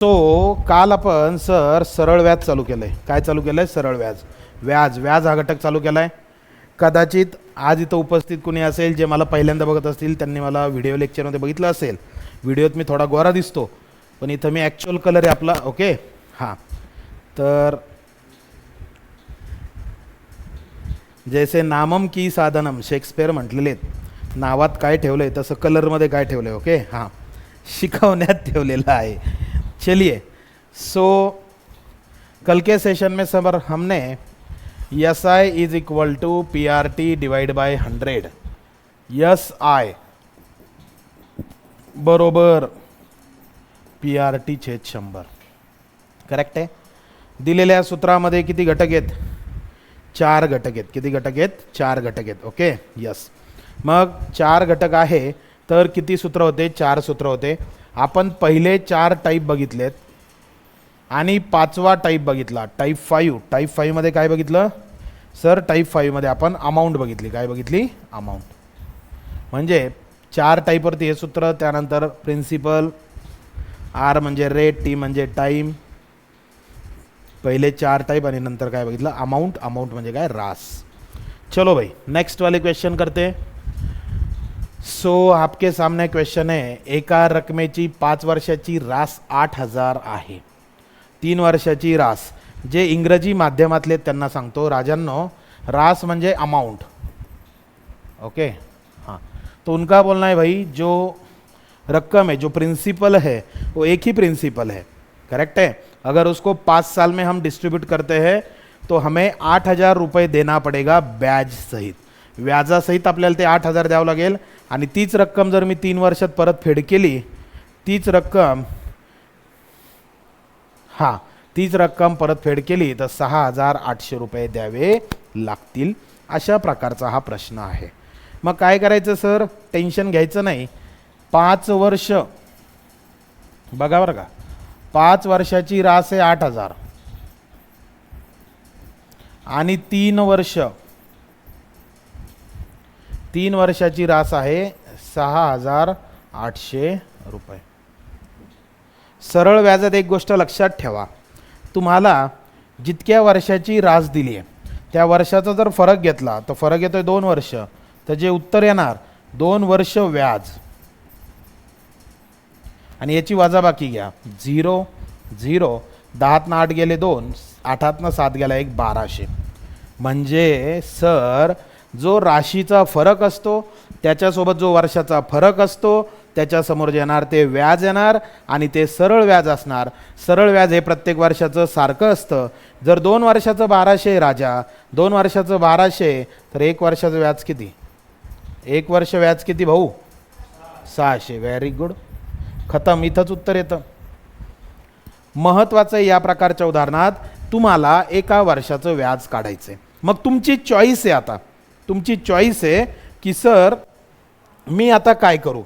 तो काल आपण सर सरळ व्याज चालू केलं आहे. काय चालू केलं आहे? सरळ व्याज. व्याज हा घटक चालू केला आहे. कदाचित आज इथं उपस्थित कुणी असेल जे मला पहिल्यांदा बघत असतील, त्यांनी मला व्हिडिओ लेक्चरमध्ये बघितलं असेल. व्हिडिओत मी थोडा गोरा दिसतो, पण इथं मी ॲक्च्युअल कलर आहे आपला. ओके, हां. तर जैसे नामम की साधनम शेक्सपियर म्हटलेले आहेत. नावात काय ठेवलं आहे तसं कलरमध्ये काय ठेवलं आहे. ओके, हां, शिकवण्यात ठेवलेलं आहे. चलिए, सो कल के सेशन में सर हमने S I is equal to P R T divide by 100. S I बरोबर पी आर टी छेद 100. करेक्ट आहे. दिलेल्या सूत्रामध्ये किती घटक आहेत? 4 घटक आहेत. किती घटक आहेत? 4 घटक आहेत. Okay, yes. मग 4 घटक आहे तर किती सूत्र होते? 4 सूत्र होते. आपण पहिले 4 टाईप बघितलेत आणि 5वा टाईप बघितला, टाईप 5. टाईप 5 मध्ये काय बघितलं सर? टाईप 5 मध्ये आपण अमाऊंट बघितली. काय बघितली? अमाऊंट. म्हणजे 4 टाईपवरती हे सूत्र, त्यानंतर प्रिन्सिपल, आर म्हणजे रेट, टी म्हणजे टाईम. पहिले 4 टाइप आणि नंतर काय बघितलं? अमाउंट. अमाउंट म्हणजे काय? रास. चलो भाई, नेक्स्ट वाले क्वेश्चन करते. सो आपके सामने क्वेश्चन है, एका रकमेची 5 वर्षाची रास 8,000 आहे. 3 वर्षाची रास. जे इंग्रजी माध्यमातले त्यांना सांगतो राजांनो, रास म्हणजे अमाउंट. ओके, हाँ. तो उनका बोलना है भाई, जो रकम है, जो प्रिंसिपल है, वो एक ही प्रिंसिपल है. करेक्ट है. अगर उसको 5 साल में हम डिस्ट्रीब्यूट करते हैं तो हमें 8,000 रुपये देना पड़ेगा ब्याज सहित. व्याजासहित आपल्याला ते 8,000 द्यावं लागेल. आणि तीच रक्कम जर मी 3 वर्षात परतफेड केली, तीच रक्कम परतफेड केली तर 6,800 रुपये द्यावे लागतील. अशा प्रकारचा हा प्रश्न आहे. मग काय करायचं सर? टेन्शन घ्यायचं नाही. 5 वर्ष बघा बरं का, 5 वर्षाची रास आहे 8,000 आणि 3 वर्षाची रास आहे 6,800 रुपये. सरळ व्याजात एक गोष्ट लक्षात ठेवा, तुम्हाला जितक्या वर्षाची रास दिली आहे त्या वर्षाचा जर फरक घेतला तर फरक येतोय 2 वर्ष, तर जे उत्तर येणार 2 वर्ष व्याज. आणि याची वजाबाकी घ्या. 0 0, 10तनं 8 गेले 2, 8तनं 7 गेला 1, 1200. म्हणजे सर जो राशीचा फरक असतो त्याच्यासोबत जो वर्षाचा फरक असतो त्याच्यासमोर जे येणार ते व्याज येणार आणि ते सरळ व्याज असणार. सरळ व्याज हे प्रत्येक वर्षाचं सारखं असतं. जर 2 वर्षाचं 1200 राजा, 2 वर्षाचं 1200, तर 1 वर्षाचं व्याज किती? 1 वर्ष व्याज किती भाऊ? 600. व्हेरी गुड, खतम. इथंच उत्तर येतं. महत्त्वाचं या प्रकारच्या उदाहरणात तुम्हाला एका वर्षाचं व्याज काढायचं आहे. मग तुमची चॉईस आहे. आता तुमची चॉईस आहे की सर मी आता काय करू.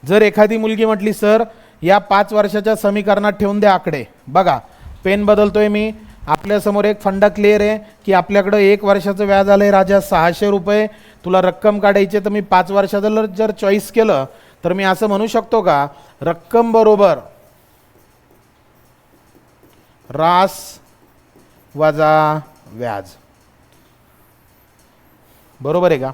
जर एखादी मुलगी म्हटली सर या 5 वर्षाच्या समीकरणात ठेवून द्या आकडे. बघा, पेन बदलतोय मी. आपल्यासमोर एक फंडा क्लिअर आहे की आपल्याकडं 1 वर्षाचं व्याज आलं आहे राजा 600 रुपये. तुला रक्कम काढायची, तर मी 5 वर्षाचं जर चॉईस केलं तर मी असं म्हणू शकतो का, रक्कम बरोबर रास वजा व्याज. बरोबर आहे का?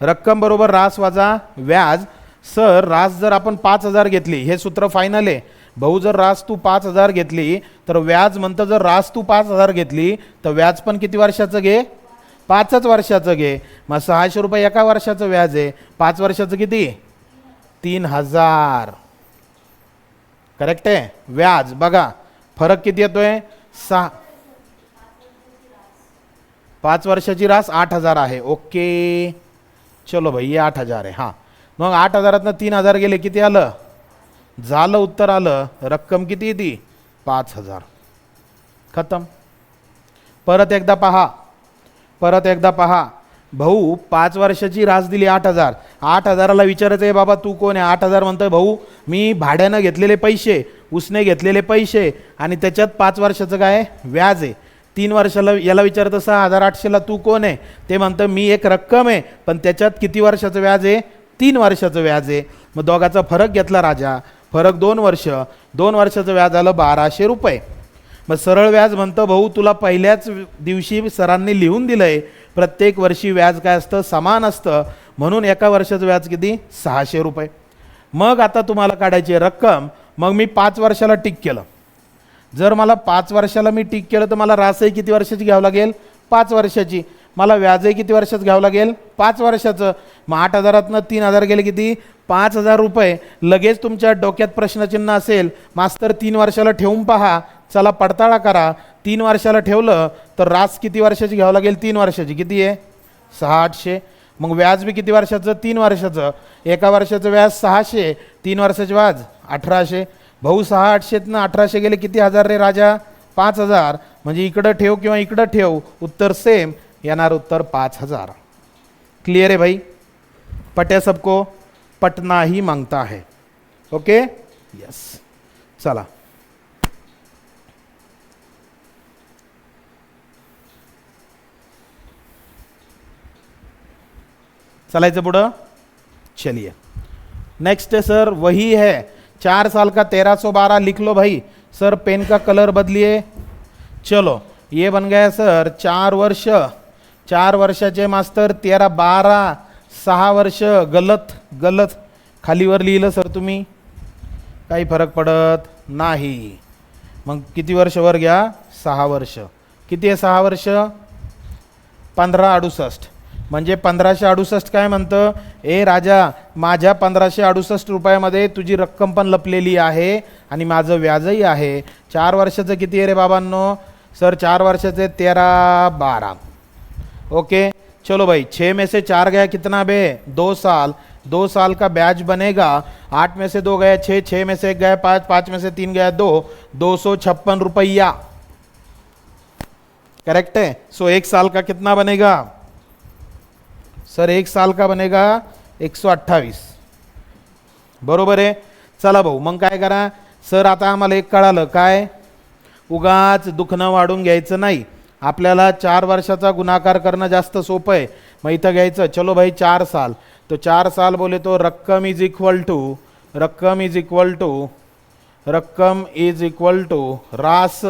रक्कम बरोबर रास वजा व्याज. सर रास जर आपण 5,000 घेतली, हे सूत्र फायनल आहे भाऊ. जर रास तू 5,000 घेतली तर व्याज म्हणतं जर रास तू 5,000 घेतली तर व्याज पण किती वर्षाचं घे? 5च वर्षाचं घे. मग 600 रुपये एका वर्षाचं व्याज आहे. 5 वर्षाचं किती? 3,000. करेक्ट आहे. व्याज बघा फरक किती येतोय? 5 वर्षाची रास 8,000 आहे. ओके, चलो भाई, ये 8,000 आहे. हां, मग 8,000तनं 3,000 गेले, किती आलं? झालं, उत्तर आलं. रक्कम किती येते? 5,000. खतम. परत एकदा पहा भाऊ, 5 वर्षाची रास दिली 8,000. 8,000ला विचारायचं आहे बाबा तू कोण आहे? 8,000 म्हणतोय भाऊ मी भाड्यानं घेतलेले पैसे, उसने घेतलेले पैसे आणि त्याच्यात 5 वर्षाचं काय व्याज आहे. 3 वर्षाला याला विचारतं 6,800ला तू कोण आहे? ते म्हणतं मी एक रक्कम आहे, पण त्याच्यात किती वर्षाचं व्याज आहे? 3 वर्षाचं व्याज आहे. मग दोघाचा फरक घेतला राजा. फरक 2 वर्ष, 2 वर्षाचं व्याज आलं 1200 रुपये. मग सरळ व्याज म्हणतं भाऊ तुला पहिल्याच दिवशी सरांनी लिहून दिलंय प्रत्येक वर्षी व्याज काय असतं, समान असतं, म्हणून एका वर्षाचं व्याज किती, 600 रुपये. मग आता तुम्हाला काढायची रक्कम. मग मी 5 वर्षाला टिक केलं. जर मला 5 वर्षाला मी टिक केलं तर मला रासही किती वर्षाची घ्यावं लागेल, 5 वर्षाची. मला व्याजही किती वर्षाचं घ्यावं लागेल, 5 वर्षाचं. मग 8,000तनं 3,000 गेले किती, 5,000 रुपये. लगेच तुमच्या डोक्यात प्रश्नचिन्ह असेल, मास्तर 3 वर्षाला ठेवून पहा, चला पडताळा करा. 3 वर्षाला ठेवलं तर रास किती वर्षाची घ्यावं लागेल, 3 वर्षाची. किती आहे, 6,800. मग व्याज बी किती वर्षाचं, 3 वर्षाचं. एका वर्षाचं व्याज 600, 3 वर्षाचे व्याज 1,800. भाऊ 6,800तनं 1,800 गेले किती हजार रे राजा, 5,000. म्हणजे इकडं ठेव किंवा इकडं ठेव, उत्तर सेम येणार, उत्तर 5,000. क्लियर है भाई, पटे सबको, पटना ही मांगता है. ओके यस, चला चलायचं पुढं. चलिए नेक्स्ट है सर, वही है 4 साल का 1312 लिख लो भाई. सर पेन का कलर बदलिए. चलो ये बन गया सर 4 वर्ष. 4 वर्षाचे मास्तर 13 12 6 वर्ष. गलत गलत, खालीवर लिहिलं सर तुम्ही, काही फरक पडत नाही. मग किती वर्ष वर घ्या, 6 वर्ष. किती आहे 6 वर्ष, 1568. म्हणजे 1568 काय म्हणतं, ए राजा माझ्या 1568 रुपयामध्ये तुझी रक्कम पण लपलेली आहे आणि माझं व्याजही आहे. 4 वर्षाचं किती आहे रे बाबांनो, सर 4 वर्षाचे 13 12. ओके चलो भाई, 6 में से 4 गया कितना बे, 2 साल. 2 साल का ब्याज बनेगा. 8 में से 2 गया 6, 6 में से 1 गया 5, 5 में से 3 गया 2, 256 रुपया. करेक्ट है. सो 1 साल का कितना बनेगा सर, 1 साल का बनेगा 128. बरोबर आहे. चला भाऊ मग काय करा सर, आता आम्हाला एक कळालं, काय उगाच दुखणं वाढून घ्यायचं नाही. आपल्याला 4 वर्षाचा गुणाकार करणं जास्त सोपं आहे. मग इथं घ्यायचं, चलो भाई 4 साल. तो 4 साल बोले तो रक्कम इज इक्वल टू रास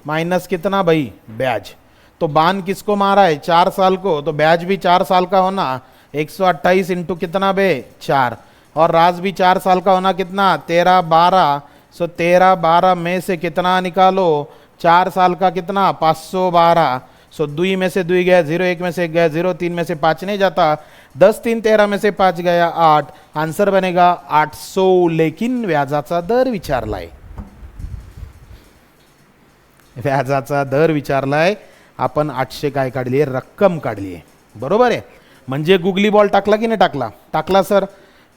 माइनस कितना भाई, ब्याज. तो बान किसको मारा है, 4 साल को, तो ब्याज भी 4 साल का होना 128 इंटू कितना बे 4, और रास भी 4 साल का होना कितना 13 12. सो 13 12 में से कितना निकालो, 4 साल का कितना 512. सो 2 में से 2 गया 0, 1 में से 1 गया 0, 3 में से 5 नहीं जाता, 10 3 13 में से 5 गया 8. आंसर बनेगा 800. लेकिन व्याजाचा दर विचारलाय, व्याजाचा दर विचारलाय आपण. 800 काय काढली आहे, रक्कम काढली आहे. बरोबर आहे. म्हणजे गुगली बॉल टाकला की नाही टाकला, टाकला सर.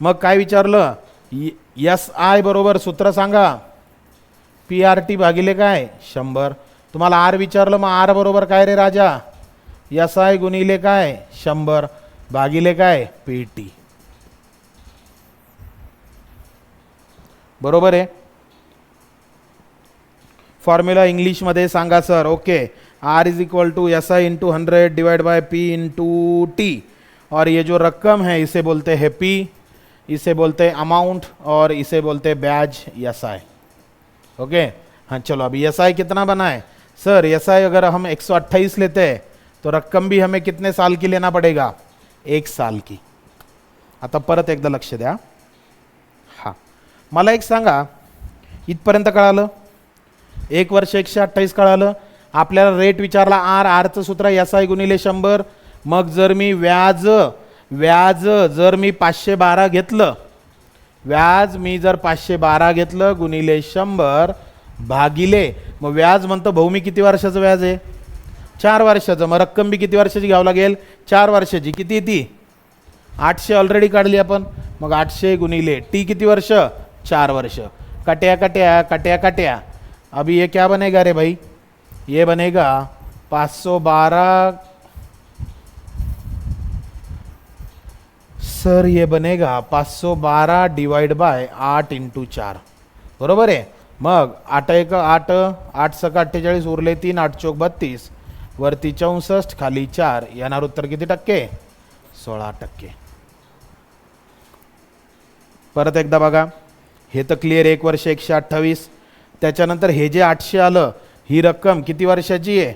मग काय विचारलं, एस आय बरोबर सूत्र सांगा, PRT भागिले काय 100. तुम्हाला आर विचारलं, मग आर बरोबर काय रे राजा, एस आय गुणिले काय 100 भागिले काय PT. बरोबर आहे. फॉर्म्युला इंग्लिशमध्ये सांगा sir. Okay, R is equal to S I into 100 divide by P into T. और ये जो रकम है इसे बोलते हैं P, इसे बोलते हैं अमाउंट, और इसे बोलते हैं ब्याज एस आई. ओके हाँ चलो, अभी एस आई कितना बना है सर, एस आई अगर हम 128 लेते हैं तो रक्कम भी हमें कितने साल की लेना पड़ेगा, 1 साल की. आता परत एकदा लक्ष द्या. हां मला एक सांगा, इथपर्यंत कळालं, 1 वर्ष 128 कळालं. आपल्याला रेट विचारला आर, आरचं सूत्र एस आय गुणिले 100. मग जर मी व्याज जर मी 512 घेतलं, व्याज मी जर 512 घेतलं गुणिले 100 भागिले, मग व्याज म्हणतो भाऊ मी किती वर्षाचं व्याज आहे, 4 वर्षाचं. मग रक्कम बी किती वर्षाची घ्यावं लागेल, 4 वर्षाची. किती ती 800 ऑलरेडी काढली आपण. मग 800 गुणिले T किती वर्ष, 4 वर्ष. कट्या कट्या कट्या कट्या. अभी ये क्या बनेगा रे भाई, ये बनेगा 512 सर, ये बनेगा 512 डिवाइड बाय 8 इंटू 4. बरोबर आहे. मग 8 1 8, 8 6 48, उरले 3, 8 चौक 32, वरती 64, खाली 4. येणार उत्तर किती टक्के, 16%. परत एकदा बघा, हे तर क्लिअर, 1 वर्ष 128. त्याच्यानंतर हे जे 800 आलं, ही रक्कम किती वर्षाची आहे?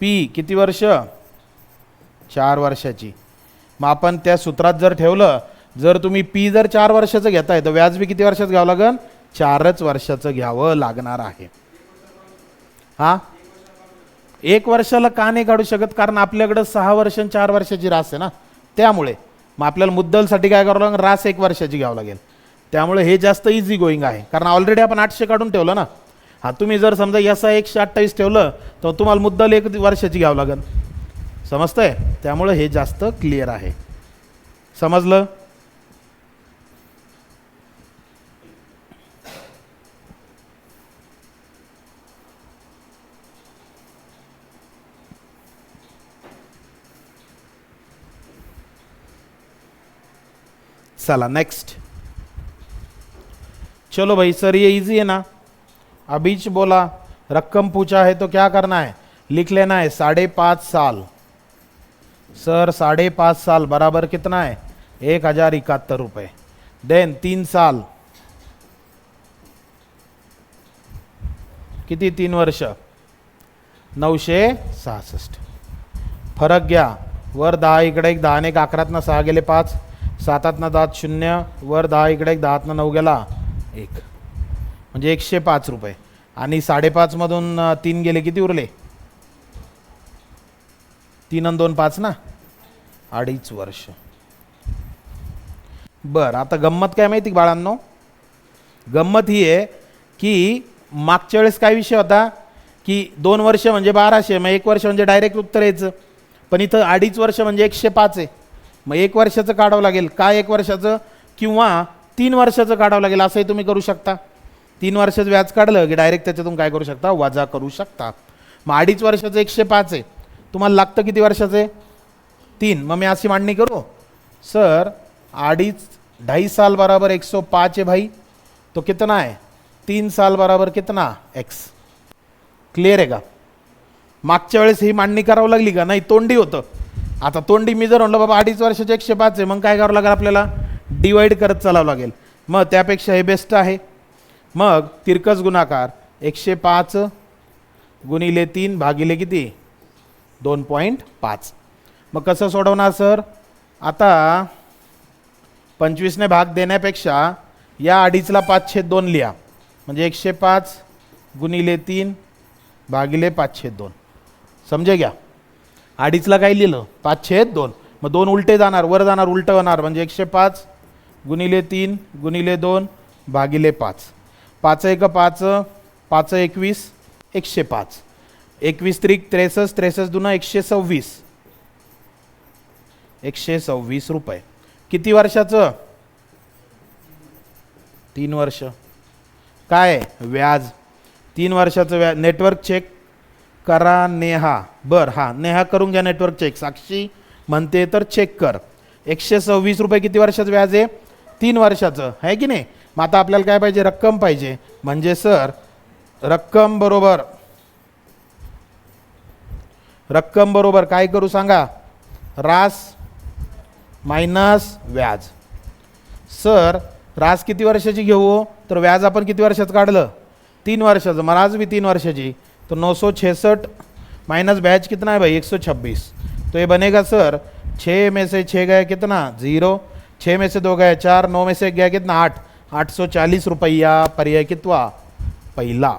पी किती वर्ष? 4 वर्षाची. मग आपण त्या सूत्रात जर ठेवलं, जर तुम्ही पी जर 4 वर्षाचं घेताय तर व्याज बी किती वर्षाचं घ्यावं लागेल? 4च वर्षाचं घ्यावं लागणार आहे. हा, 1 वर्षाला का नाही काढू शकत? कारण आपल्याकडं 6 वर्ष आणि 4 वर्षाची रास आहे ना, त्यामुळे मग आपल्याला मुद्दलसाठी काय करावं लागेल? रास 1 वर्षाची घ्यावं लागेल. त्यामुळे हे जास्त इझी गोईंग आहे, कारण ऑलरेडी आपण 800 काढून ठेवलं ना. हा, तुम्ही जर समजा याचा 128 ठेवलं तर तुम्हाला मुद्दल 1 वर्षाची घ्यावं लागेल. समजतंय? त्यामुळे हे जास्त क्लिअर आहे. समजलं? चला नेक्स्ट. चलो भाई सर, ये इजी है ना. अभीच बोला रकम पूछा है तो क्या करना है? लिख लेना है 5.5 साल. सर 5.5 साल बराबर कितना है? 1071 रुपये. देन 3 साल किती? 3 वर्ष 966. फरक घ्या. वर 10 इकडे 1, 10 ने 11 6 गेले 5, 7 10 0, वर 10 इकडे 10 9 गेला 1, म्हणजे 105 रुपये. आणि 5.5 मधून 3 गेले, किती उरले? 3 आणि 2 5 ना, 2.5 वर्ष. बरं, आता गंमत काय माहिती बाळांनो? गंमत ही आहे की मागच्या वेळेस काय विषय होता की 2 वर्ष म्हणजे 1200, मग 1 वर्ष म्हणजे डायरेक्ट उत्तर यायचं. पण इथं 2.5 वर्ष म्हणजे 105 आहे. मग 1 वर्षाचं काढावं लागेल. काय 1 वर्षाचं? किंवा 3 वर्षाचं काढावं लागेल. असंही तुम्ही करू शकता. 3 वर्षाचं व्याज काढलं की डायरेक्ट त्याच्यातून काय करू शकता? वजा करू शकता. मग 2.5 वर्षाचं 105 आहे. तुम्हाला लागतं किती वर्षाचं आहे? 3. मग मी अशी मांडणी करू, सर 2.5 साल बराबर 105 है भाई, तो कितना है? 3 साल बराबर कितना? x. क्लियर आहे का? मागच्या वेळेस ही मांडणी करावं लागली का? नाही, तोंडी होतं. आता तोंडी मी जर म्हणलं बाबा 2.5 वर्षाचे 105 आहे, मग काय करावं लागेल आपल्याला? डिवाइड करत चालावं लागेल. मग त्यापेक्षा हे बेस्ट आहे. मग तिरकस गुणाकार 105 गुणिले 3 भागिले किती? 2.5. मग कसं सोडवणार सर? आता 25 ने भाग देण्यापेक्षा या 2.5ला 5/2 लिहा, म्हणजे 105 गुणिले 3 भागिले 5/2. समजे घ्या. 2.5ला काय लिहिलं? 5/2. मग 2 उलटे जाणार, वर जाणार, उलटं होणार, म्हणजे 105 गुणिले 3 गुणिले 2 भागिले 5. 5 1 5, 5 21, 105. 21 त्रिक 63, 63 दुना 126. 126 रुपये. किती वर्षाचं? 3 वर्ष. काय? व्याज. 3 वर्षाचं व्याज. नेटवर्क चेक करा नेहा. बर, हा नेहा करून घ्या नेटवर्क चेक. साक्षी म्हणते तर चेक कर. 126 रुपये किती वर्षाचं व्याज आहे? 3 वर्षाचं आहे की नाही? मग आता आपल्याला काय पाहिजे? रक्कम पाहिजे. म्हणजे सर रक्कम बरोबर काय करू सांगा? रास मायनस व्याज. सर रास किती वर्षाची घेऊ? तर व्याज आपण किती वर्षाचं काढलं? 3 वर्षाचं. मग रास भी 3 वर्षाची. तो 966 माइनस ब्याज कितना है भाई? 126. तो ये बनेगा सर 6 में से 6 गया कितना? 0. 6 में से 2 गया 4. 9 में से 1 गया कितना? 8. 840 रुपया. पर्याय कितवा? पहिला.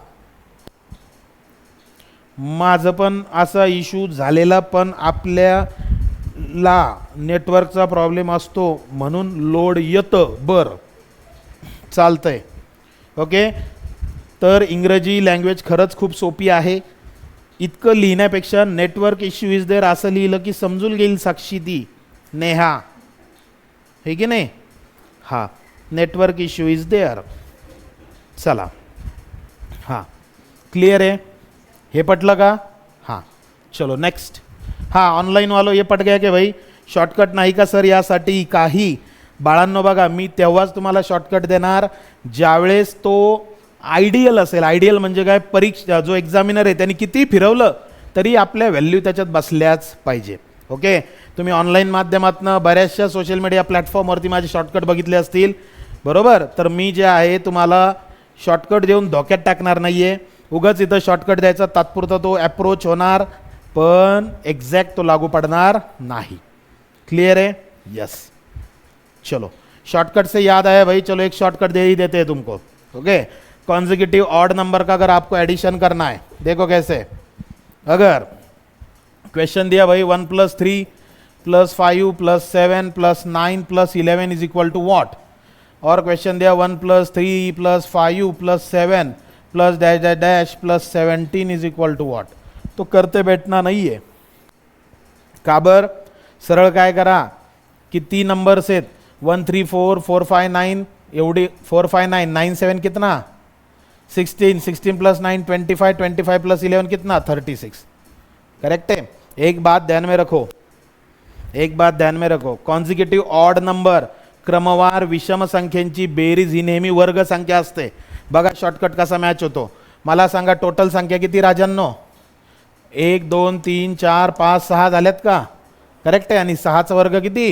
माझं पण असा इश्यू झालेला, पण आपल्याला नेटवर्कचा प्रॉब्लेम असतो म्हणून लोड येतं. बरं, चालतंय. ओके. तर इंग्रजी लँग्वेज खरंच खूप सोपी आहे. इतकं लिहिण्यापेक्षा नेटवर्क इश्यू इज देअर असं लिहिलं की समजून घेईल साक्षी ती नेहा, हे की नाही? हां, नेटवर्क इश्यू इज देअर. चला, हां क्लियर आहे. हे पटलं का? हां, चलो नेक्स्ट. हां, ऑनलाईन वालो ये पट गया की भाई शॉर्टकट नाही का सर यासाठी? काही बाळांनो बघा, मी तेव्हाच तुम्हाला शॉर्टकट देणार ज्यावेळेस तो आयडियल असेल. आयडियल म्हणजे काय? परीक्षा जो एक्झामिनर आहे त्यांनी किती फिरवलं तरी आपल्या व्हॅल्यू त्याच्यात बसल्याच पाहिजे. ओके. तुम्ही ऑनलाईन माध्यमातून बऱ्याचशा सोशल मीडिया प्लॅटफॉर्मवरती माझे शॉर्टकट बघितले असतील. बरोबर. तर मी जे आहे तुम्हाला शॉर्टकट देऊन धोक्यात टाकणार नाही आहे. उगाच इथं शॉर्टकट द्यायचा, तात्पुरता तो अप्रोच होणार, पण एक्झॅक्ट तो लागू पड़णार नहीं. क्लियर है? यस. चलो शॉर्टकट से याद आया भाई, चलो एक शॉर्टकट दे ही देते हैं तुमको. ओके, कॉन्जिक्यूटिव ऑड नंबर का अगर आपको एडिशन करना है, देखो कैसे. अगर क्वेश्चन दिया भाई 1 + 3 + 5 + 7 + 9 + 11 इज इक्वल टू वॉट. और क्वेश्चन दिया 1 + 3 + 5 + 7 + dash dash dash + 17 is equal to what. तो करते बैठना नहीं है. काबर सरळ काय करा, किती नंबर्स आहेत 1 3 4 4 5 9 एवढी 4 5 9 9 7 कितना 16 16 + 9 25 25 + 11 कितना 36. करेक्ट है. एक बात ध्यान में रखो, एक बात ध्यान में रखो, कॉन्झिक्युटिव्ह ऑड नंबर क्रमवार विषम संख्येची बेरीज ही नेहमी वर्ग संख्या असते. बघा शॉर्टकट कसा मॅच होतो. मला सांगा टोटल संख्या किती राजांनो. 1 2 3 4 5 6 झाल्यात का. करेक्ट आहे. आणि 6चा वर्ग किती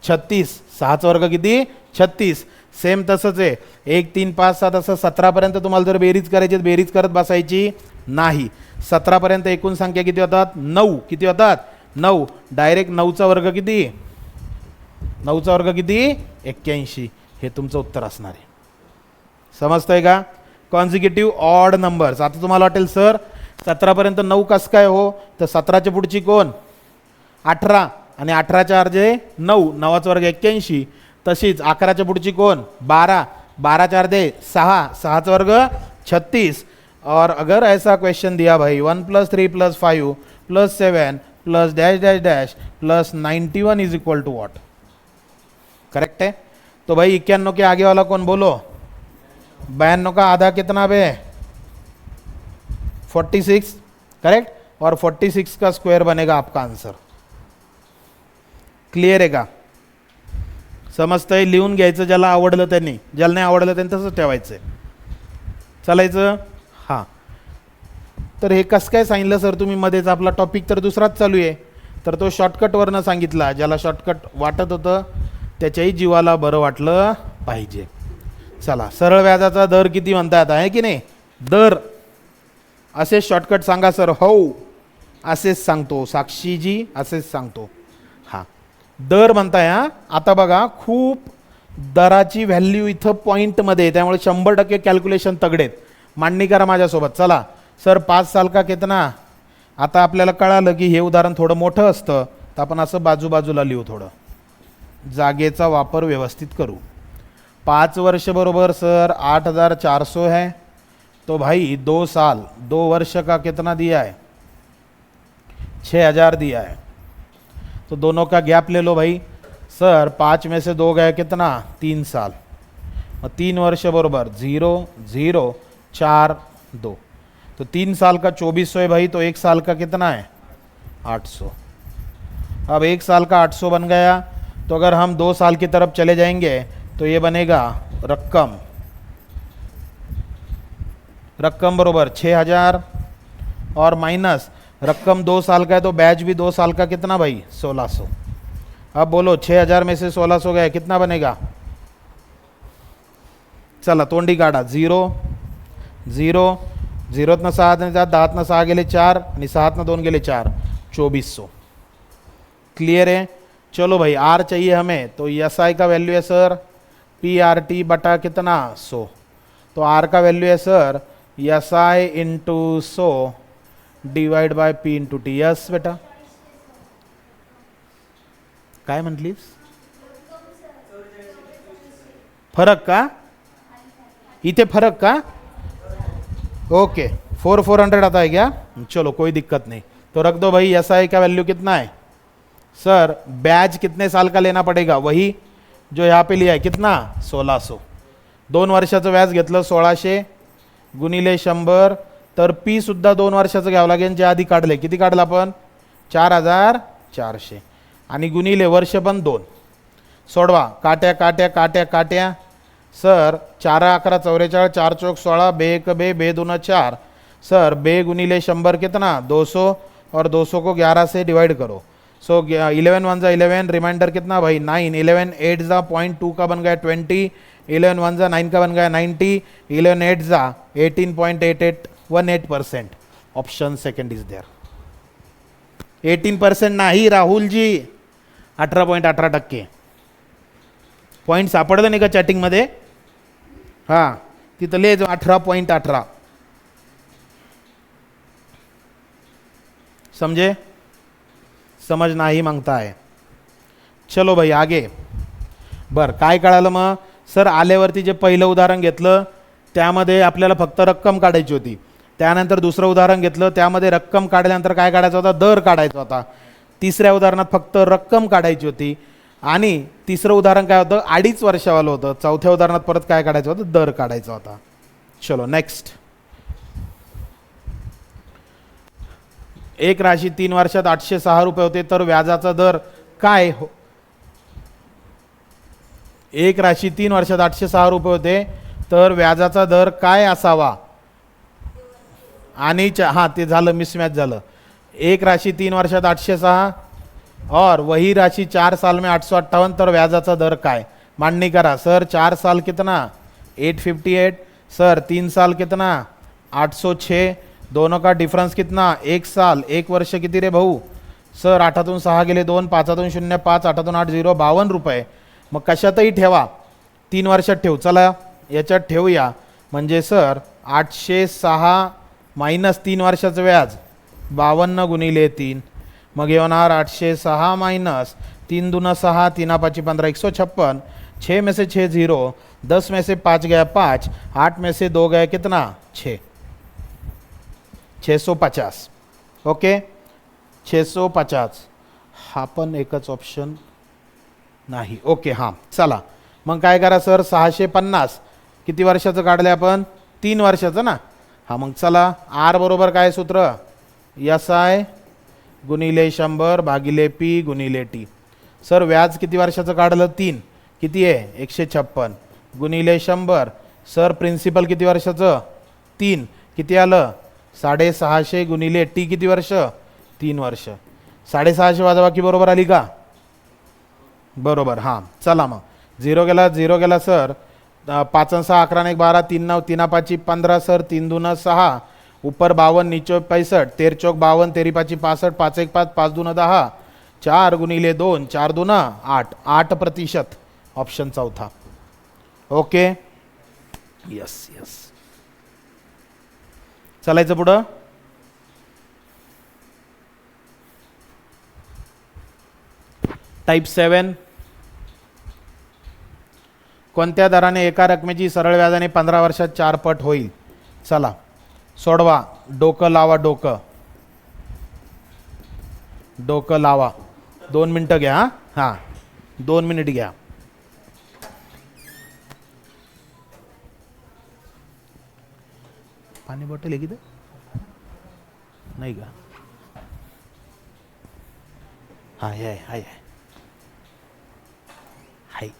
36. 6चा वर्ग किती 36. सेम तसंच आहे 1 3 5 7 असं 17 पर्यंत तुम्हाला जर बेरीज करायची, बेरीज करत बसायची नाही. 17 पर्यंत एकूण संख्या किती होतात 9. किती होतात 9. डायरेक्ट 9चा वर्ग किती 9चा वर्ग किती 81. हे तुमचं उत्तर असणार आहे. समजतंय का. Consecutive odd numbers. आता तुम्हाला वाटेल सर 17 पर्यंत 9 कसं काय हो, तर 17च्या पुढची कोण 18 आणि 18च्या अर्धे 9, 9चा वर्ग 81. तशीच 11च्या पुढची कोण 12, 12च्या अर्धे 6, 6चा वर्ग 36. और अगर ऐसा क्वेश्चन दिया भाई 1 + 3 + 5 + 7 + dash dash dash + 91 is equal to what. Correct है. तो भाई 91 के आगे वाला कौन बोलो. 92 का आधा कितना बे 46. करेक्ट. और 46 का स्क्वायर बनेगा आपका आंसर. क्लियर आहे का. समजतंय. लिहून घ्यायचं ज्याला आवडलं त्यांनी, ज्याला नाही आवडलं त्यांनी तसंच ठेवायचं. चालायचं. हां. तर हे कसं काय सांगितलं सर तुम्ही मध्येच, आपला टॉपिक तर दुसराच चालू आहे. तर तो शॉर्टकटवरनं सांगितला. ज्याला शॉर्टकट वाटत होतं त्याच्याही जीवाला बरं वाटलं पाहिजे. चला सरळ व्याजाचा दर किती म्हणता आता आहे की नाही. दर असेच शॉर्टकट सांगा सर. हो असेच सांगतो साक्षीजी, असेच सांगतो. हां दर म्हणताय. हां आता बघा खूप दराची व्हॅल्यू इथं पॉईंटमध्ये, त्यामुळे 100% कॅल्क्युलेशन तगडेत. मांडणी करा माझ्यासोबत. चला सर 5 साल का कितना. आता आपल्याला कळालं की हे उदाहरण थोडं मोठं असतं, तर आपण असं बाजूबाजूला लिहू, थोडं जागेचा वापर व्यवस्थित करू. 5 वर्ष बरोबर सर 8400 है. तो भाई 2 साल 2 वर्ष का कितना दिया है 6000 दिया है. तो दोनों का गैप ले लो भाई. सर 5 में से 2 गए कितना 3 साल. और 3 वर्ष बरोबर 0 0 4 2. तो 3 साल का 2400 है भाई. तो 1 साल का कितना है 800. अब 1 साल का 800 बन गया. तो अगर हम 2 साल की तरफ चले जाएंगे तो ये बनेगा रकम बरोबर 6000 और माइनस रकम 2 साल का है, तो बैच भी 2 साल का कितना भाई 1600. अब बोलो 6000 में से 1600 गया कितना बनेगा. चला तोंडी काढा. 0 0 0 6 जात 10 6 गेले 4 आणि 6 2 गेले 4 2400. क्लियर है. चलो भाई आर चाहिए हमें. तो एस आई का वैल्यू है सर PRT बटा कितना 100. तो आर का वैल्यू है sir S I into 100 divide by P into T. Yes बेटा काय म्हटलीस. फरक का इथे फरक का. ओके 400 आता है क्या. चलो कोई दिक्कत नहीं. तो रख दो भाई. एस आई का वैल्यू कितना है सर. ब्याज कितने साल का लेना पड़ेगा, वही जो यहाँ पे लिया है कितना 1600. 2 वर्षाचं व्याज घेतलं 1600 गुणिले 100. तर पी सुद्धा 2 वर्षाचं घ्यावं लागेल. जे आधी काढले किती काढलं आपण 4400 आणि गुणिले वर्ष पण 2. सोडवा. काट्या काट्या काट्या काट्या. सर 4 11 44 4 चौक 16 बे 1 बे बे 2 4. सर बे गुणिले 100 कितना 200 और 200 को 11 से डिवाइड करो. सो 11 1 जा 11 रिमाइंडर कितना भाई 9. 11 8 जा 0.2 का बन गया 20. 11 वन जा 9 का बन गया 90, 11 एट जा 18.8818%. Option second is there. 18% नाही राहुल जी, 18.18%. पॉईंट सापडलं नाही का चॅटिंगमध्ये? हां, तिथं ले 18.18. समझे? समज नाही मागता है. चलो भाई आगे. बर, काय कळालं मग? सर आल्यावरती जे पहिलं उदाहरण घेतलं त्यामध्ये आपल्याला फक्त रक्कम काढायची होती. त्यानंतर दुसरं उदाहरण घेतलं त्यामध्ये रक्कम काढल्यानंतर काय काढायचा होता? दर काढायचा होता. तिसऱ्या उदाहरणात फक्त रक्कम काढायची होती. आणि तिसरं उदाहरण काय होतं? 2.5 वर्षावालं होतं. चौथ्या उदाहरणात परत काय काढायचं होतं? दर काढायचा होता. चलो नेक्स्ट. एक राशी 3 वर्षात 806 रुपये होते तर व्याजाचा दर काय हो? एक राशी 3 वर्षात 806 रुपये होते तर व्याजाचा दर काय असावा? आणि हां, ते झालं, मिसमॅच झालं. एक राशि 3 वर्षात 806 और वही राशि 4 साल में 858 तर व्याजाचा दर काय? मांडणी करा. सर 4 साल कितना? 858. सर 3 साल कितना? 806. दोनों का डिफरन्स कितना? 1 साल. 1 वर्ष किती रे भाऊ? सर 8तून 6 गेले 2, 5तून 0 5, 8तून 8 0, 52 रुपये. मग कशातही ठेवा, 3 वर्षात ठेवू. चला याच्यात ठेवूया. म्हणजे सर 806 मायनस 3 वर्षाचं व्याज 52 गुणिले 3. मग हे होणार 806 माइनस 3 दूना 6, 3 5 15, 156. 6 में से 6 0, 10 में से 5 गया 5, 8 में से 2 गया कितना? 6. 650. ओके 650. हा पण एकच ऑप्शन नाही. ओके हां, चला मग काय करा सर? 650 किती वर्षाचं काढलं आपण? 3 वर्षाचं ना. हां मग चला, आर बरोबर काय सूत्र? SI गुणिले 100 भागिले P गुणिले T. सर व्याज किती वर्षाचं काढलं? 3. किती आहे? 156 गुणिले 100. सर प्रिन्सिपल किती वर्षाचं? 3. किती आलं? 650 गुणिले T किती वर्ष? 3 वर्ष. 650 वजाबाकी बरोबर आली का? बरोबर. हां चला मग 0 गेला 0 गेला सर. 5 आणि 6 11 आणि 1 12, 3 9, 3 5 15 सर. 3 दूना 6, ऊपर 52 नीचे 65, 13 चौक 52, 13 5 65, 5 1 5, 5 दूना 10, 4 गुणिले 2, 4 दूना 8, 8%. ऑप्शन चौथा. Okay yes yes. चालायचं पुढं. टाइप 7. कोणत्या दराने एका रकमेची सरळ व्याजाने 15 वर्षात 4 पट होईल? चला सोडवा. डोकं लावा, डोकं डोकं लावा. 2 मिनटं घ्या. हां 2 मिनिट घ्या. पाणी बॉटल आहे की नाही का? हां हाय हाय हाय.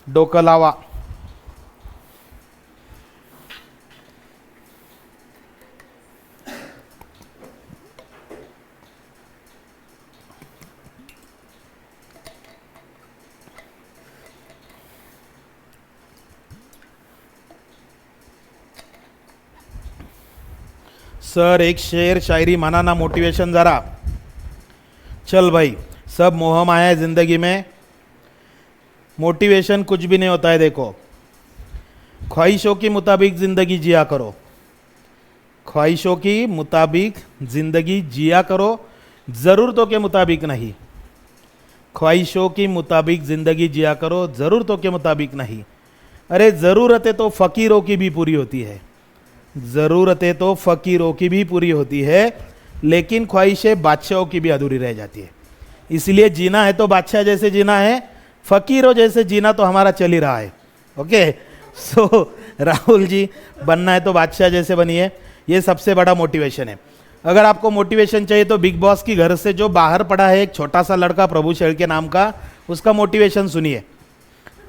डोकं लावा. सर एक शेर शायरी माना ना, मोटिवेशन जरा. चल भाई, सब मोह माया है जिंदगी में, मोटिवेशन कुछ भी नहीं होता है. देखो, ख्वाहिशों के मुताबिक ज़िंदगी जिया करो, ख्वाहिशों की मुताबिक ज़िंदगी जिया करो, ज़रूरतों के मुताबिक नहीं. ख्वाहिशों की मुताबिक ज़िंदगी जिया करो, ज़रूरतों के मुताबिक नहीं. अरे ज़रूरतें तो फ़कीरों की भी पूरी होती है, ज़रूरतें तो फ़कीरों की भी पूरी होती है, लेकिन ख्वाहिशें बादशाहों की भी अधूरी रह जाती है. इसलिए जीना है तो बादशाह जैसे जीना है, फ़कीरों जैसे जीना तो हमारा चल ही रहा है. ओके सो राहुल जी, बनना है तो बादशाह जैसे बनिए. ये सबसे बड़ा मोटिवेशन है. अगर आपको मोटिवेशन चाहिए तो बिग बॉस की घर से जो बाहर पड़ा है एक छोटा सा लड़का प्रभु शेड़के नाम का, उसका मोटिवेशन सुनिए.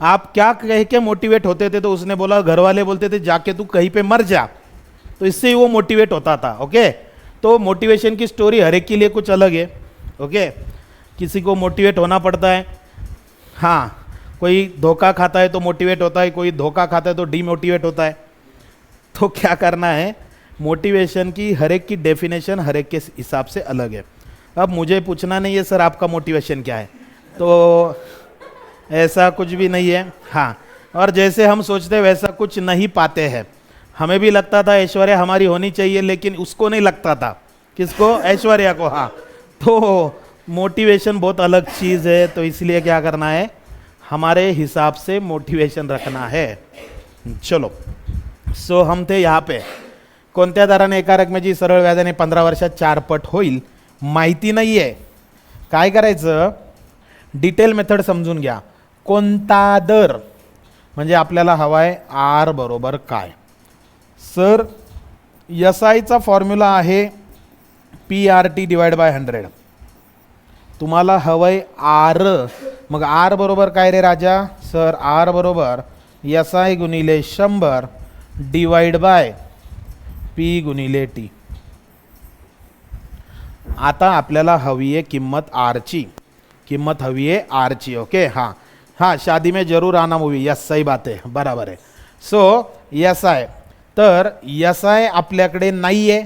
आप क्या कह के मोटिवेट होते थे? तो उसने बोला, घर वाले बोलते थे जाके तू कहीं पे मर जा, तो इससे ही वो मोटिवेट होता था. ओके तो मोटिवेशन की स्टोरी हर एक के लिए कुछ अलग है. ओके किसी को मोटिवेट होना पड़ता है. हाँ कोई धोखा खाता है तो मोटिवेट होता है, कोई धोखा खाता है तो डीमोटिवेट होता है। तो क्या करना है, मोटिवेशन की हर एक की डेफिनेशन हर एक के हिसाब से अलग है। अब मुझे पूछना नहीं है सर आपका मोटिवेशन क्या है, तो ऐसा कुछ भी नहीं है। हाँ, और जैसे हम सोचते वैसा कुछ नहीं पाते हैं। हमें भी लगता था ऐश्वर्या हमारी होनी चाहिए, लेकिन उसको नहीं लगता था। किसको? ऐश्वर्या को। हाँ, तो मोटिवेशन बहुत अलग चीज़ है, तो इसलिए क्या करना है, हमारे हिसाब से मोटिवेशन रखना है। चलो, सो हम थे यहाँ पे, कोणत्या दराने एका रकमेची सरळ व्याजाने 15 वर्षात 4 पट होईल माहिती नाही आहे। काय करायचं, डिटेल मेथड समजून घ्या। कोणता दर म्हणजे आपल्याला हवा आहे आर बरोबर काय। सर एस आयचा फॉर्म्युला आहे PRT डिवाइड बाय 100। तुम्हाला हवंय आर, मग आर बरोबर काय रे राजा? सर आर बरोबर SI गुणिले 100 डिवाइड बाय P गुणिले T। आता आपल्याला हवी आहे किंमत आरची, किंमत हवी आहे आरची। ओके, हाँ हाँ, शादी में जरूर आना मूवी, यस सही बात है, बराबर है। सो SI, तर SI आपल्याकडे नाही आहे,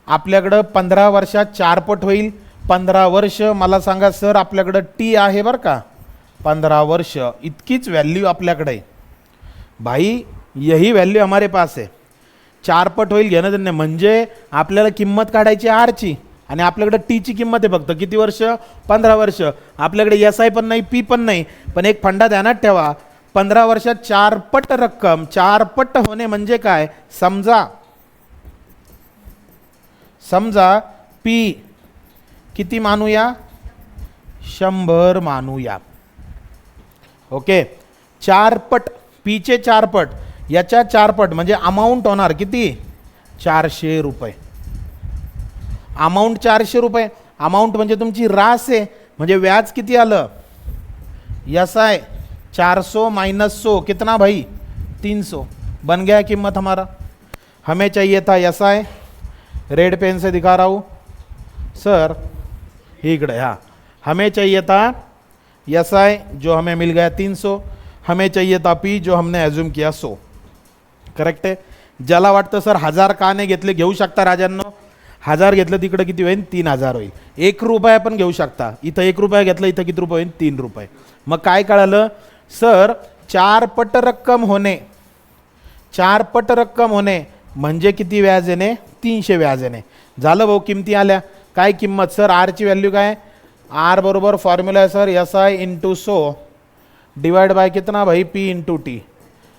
आपल्याकडं 15 वर्षात 4 पट होईल। 15 वर्ष मला सांगा सर, आपल्याकडं T आहे बरं का, 15 वर्ष इतकीच व्हॅल्यू आपल्याकडे आहे भाई, यही व्हॅल्यू हमारे पास है। 4 पट होईल घेणं देणं, म्हणजे आपल्याला किंमत काढायची आरची, आणि आपल्याकडे टीची किंमत आहे फक्त किती वर्ष? 15 वर्ष। आपल्याकडे SI पण नाही, P पण नाही, पण एक फंडा ध्यानात ठेवा, 15 वर्षात 4 पट रक्कम, 4 पट होणे म्हणजे काय? समजा P किती मानूया? 100 मानूया। ओके, 4 पट, Pचे 4 पट, याच्या 4 पट म्हणजे अमाऊंट होणार किती? 400 रुपये। अमाऊंट 400 रुपये, अमाऊंट म्हणजे तुमची रास आहे, म्हणजे व्याज किती आलं? SI 400 माइनस 100 कितना भाई? 300 बन गया कीमत हमारा। हमें चाहिए था SI, रेड पेन से दिखा रहा हूँ सर, इकड़े, हाँ, हमें चाहिए था SI जो हमें मिल गया 300, हमें चाहिए था P जो हमने एज्यूम किया 100। करेक्ट आहे। ज्याला वाटतं सर 1000 का नाही घेतले, घेऊ शकता राजांनो, 1000 घेतलं तिकडे किती होईल? 3000 होईल। 1 रुपया पण घेऊ शकता, इथं 1 रुपया घेतलं, इथं किती रुपये होईल? 3 रुपये। मग काय कळालं सर, 4 पट रक्कम होणे, 4 पट रक्कम होणे म्हणजे किती व्याज येणे? 300 व्याज येणे। झालं भाऊ, किमती आल्या। काय किंमत सर? आरची व्हॅल्यू काय? आर बरोबर फॉर्म्युला आहे sir SI into 100 divide bye कितना भाई? P into T।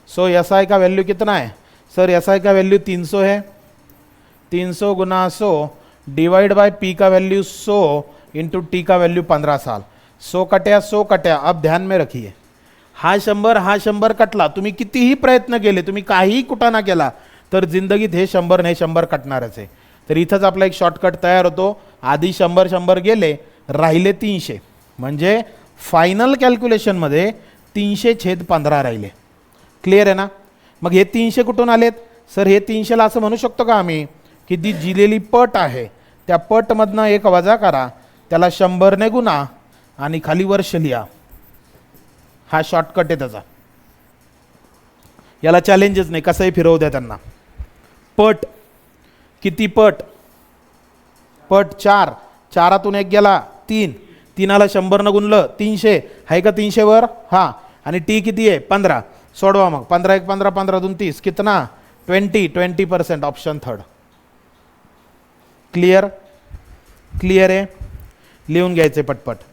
So SI का वैल्यू कितना है सर? SI का वैल्यू 300 है, 300 गुना 100 डिवाइड बाय P का वैल्यू 100 इंटू T का वैल्यू 15 साल। 100 कट्या, 100 कट्या। अब ध्यान में रखिए, हा 100 कटला, तुम्ही कितीही प्रयत्न केले, तुम्ही काहीही कुटाणा केला, तर जिंदगीत हे 100 ने 100 कटणारच आहे। तर इथंच आपला एक शॉर्टकट तयार होतो, आधी 100 गेले, राहिले 300, म्हणजे फायनल कॅल्क्युलेशनमध्ये 300/15 राहिले। क्लिअर आहे ना? मग हे 300 कुठून आलेत सर? हे 300ला असं म्हणू शकतो का आम्ही की जी दिलेली पट आहे त्या पटमधनं 1 वजा करा, त्याला 100 ने गुणा आणि खाली वर्ष लिहा। हा शॉर्टकट आहे त्याचा, याला चॅलेंजेस नाही, कसंही फिरवू द्या त्यांना। पट किती पट? पट 4, 4तून 1 गेला 3, 3ला 100 न गुणलं 300 आहे का? 300 वर, हां, आणि टी किती आहे? 15। सोडवा मग, 15 1 15, 15 2 30, कितना? 20% ऑप्शन थर्ड। क्लियर? क्लियर आहे? लिहून घ्यायचे पटपट।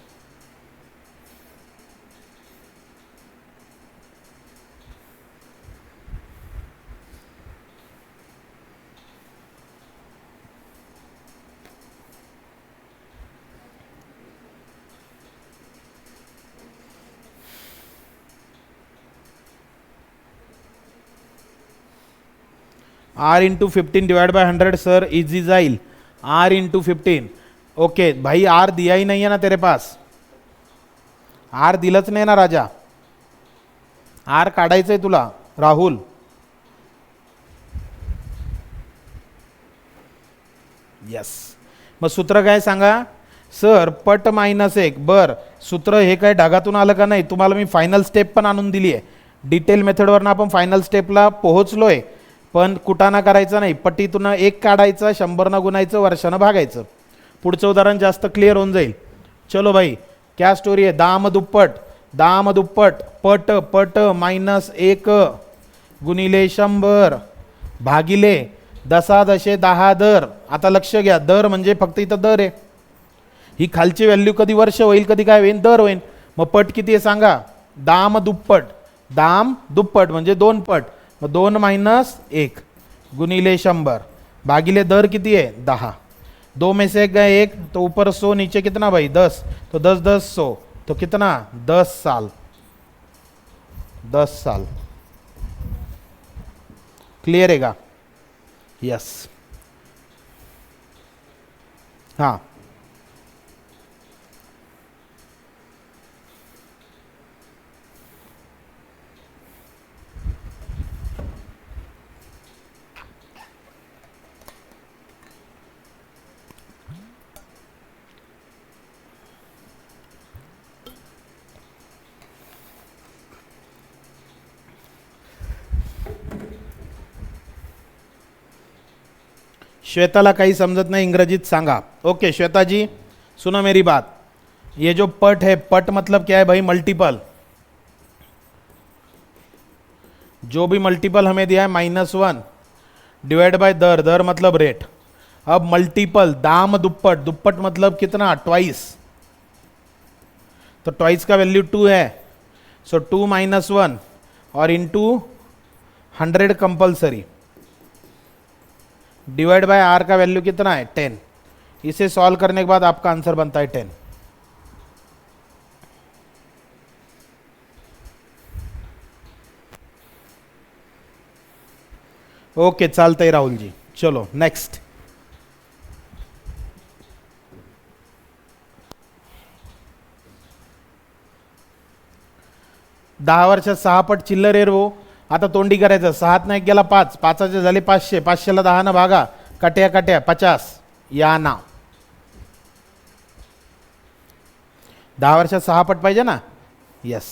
R into 15 divide by 100 sir easy जाइल। R इंटू 15, ओके भाई, R दिया ही नहीं है ना तेरे पास, R दिलंच नाही ना राजा, R काढायचंय तुला राहुल। यस, मग सूत्र काय सांगा? सर पट -1 बर, सूत्र हे काय ढगातून आलं का नाही? तुम्हाला मी फायनल स्टेप पण आणून दिली आहे. डिटेल मेथडवरनं आपण फायनल स्टेपला पोहोचलोय, पण कुटाणा करायचा नाही. पटीतून 1 काढायचा, 100 गुणायचं, वर्षानं भागायचं. पुढचं उदाहरण जास्त क्लिअर होऊन जाईल. चलो भाई, क्या स्टोरी आहे? दाम दुप्पट, दाम दुप्पट, पट पट -1 गुणिले 100 भागिले 10 दशे 10 दर. आता लक्ष घ्या, दर म्हणजे फक्त इथं दर आहे. ही खालची व्हॅल्यू कधी वर्ष होईल, कधी काय होईल, दर होईल. मग पट किती आहे सांगा? दाम दुप्पट, दाम दुप्पट म्हणजे 2 पट. मग 2 - 1 गुणिले 100 भागिले दर किती आहे? 10. 2 में से 1 गए 1, तो ऊपर 100, नीचे कितना भाई? 10. तो 10 10 100, तो कितना? 10 साल. 10 साल. क्लियर है का? यस. हाँ, श्वेताला काही समझत नहीं, इंग्रजीत सांगा. ओके श्वेता जी, सुनो मेरी बात. ये जो पट है, पट मतलब क्या है भाई? मल्टीपल. जो भी मल्टीपल हमें दिया है -1 डिवाइड बाय दर, दर मतलब रेट. अब मल्टीपल दाम दुप्पट, दुप्पट मतलब कितना? ट्वाइस. तो ट्वाइस का वैल्यू 2 है. सो 2 - 1 और into 100 compulsory divide by R का वैल्यू कितना है? 10. इसे सॉल्व करने के बाद आपका आंसर बनता है 10. ओके चालतंय राहुल जी. चलो नेक्स्ट. 10 वर्षात 6 पट चिल्लर आहे रो. आता तोंडी करायचं. 6 नाही गेला 5, 5चे झाले 500, 500ला 10 न भागा, कट्या कट्या 50 या ना. 10 वर्षात 6 पट पाहिजे ना? यस.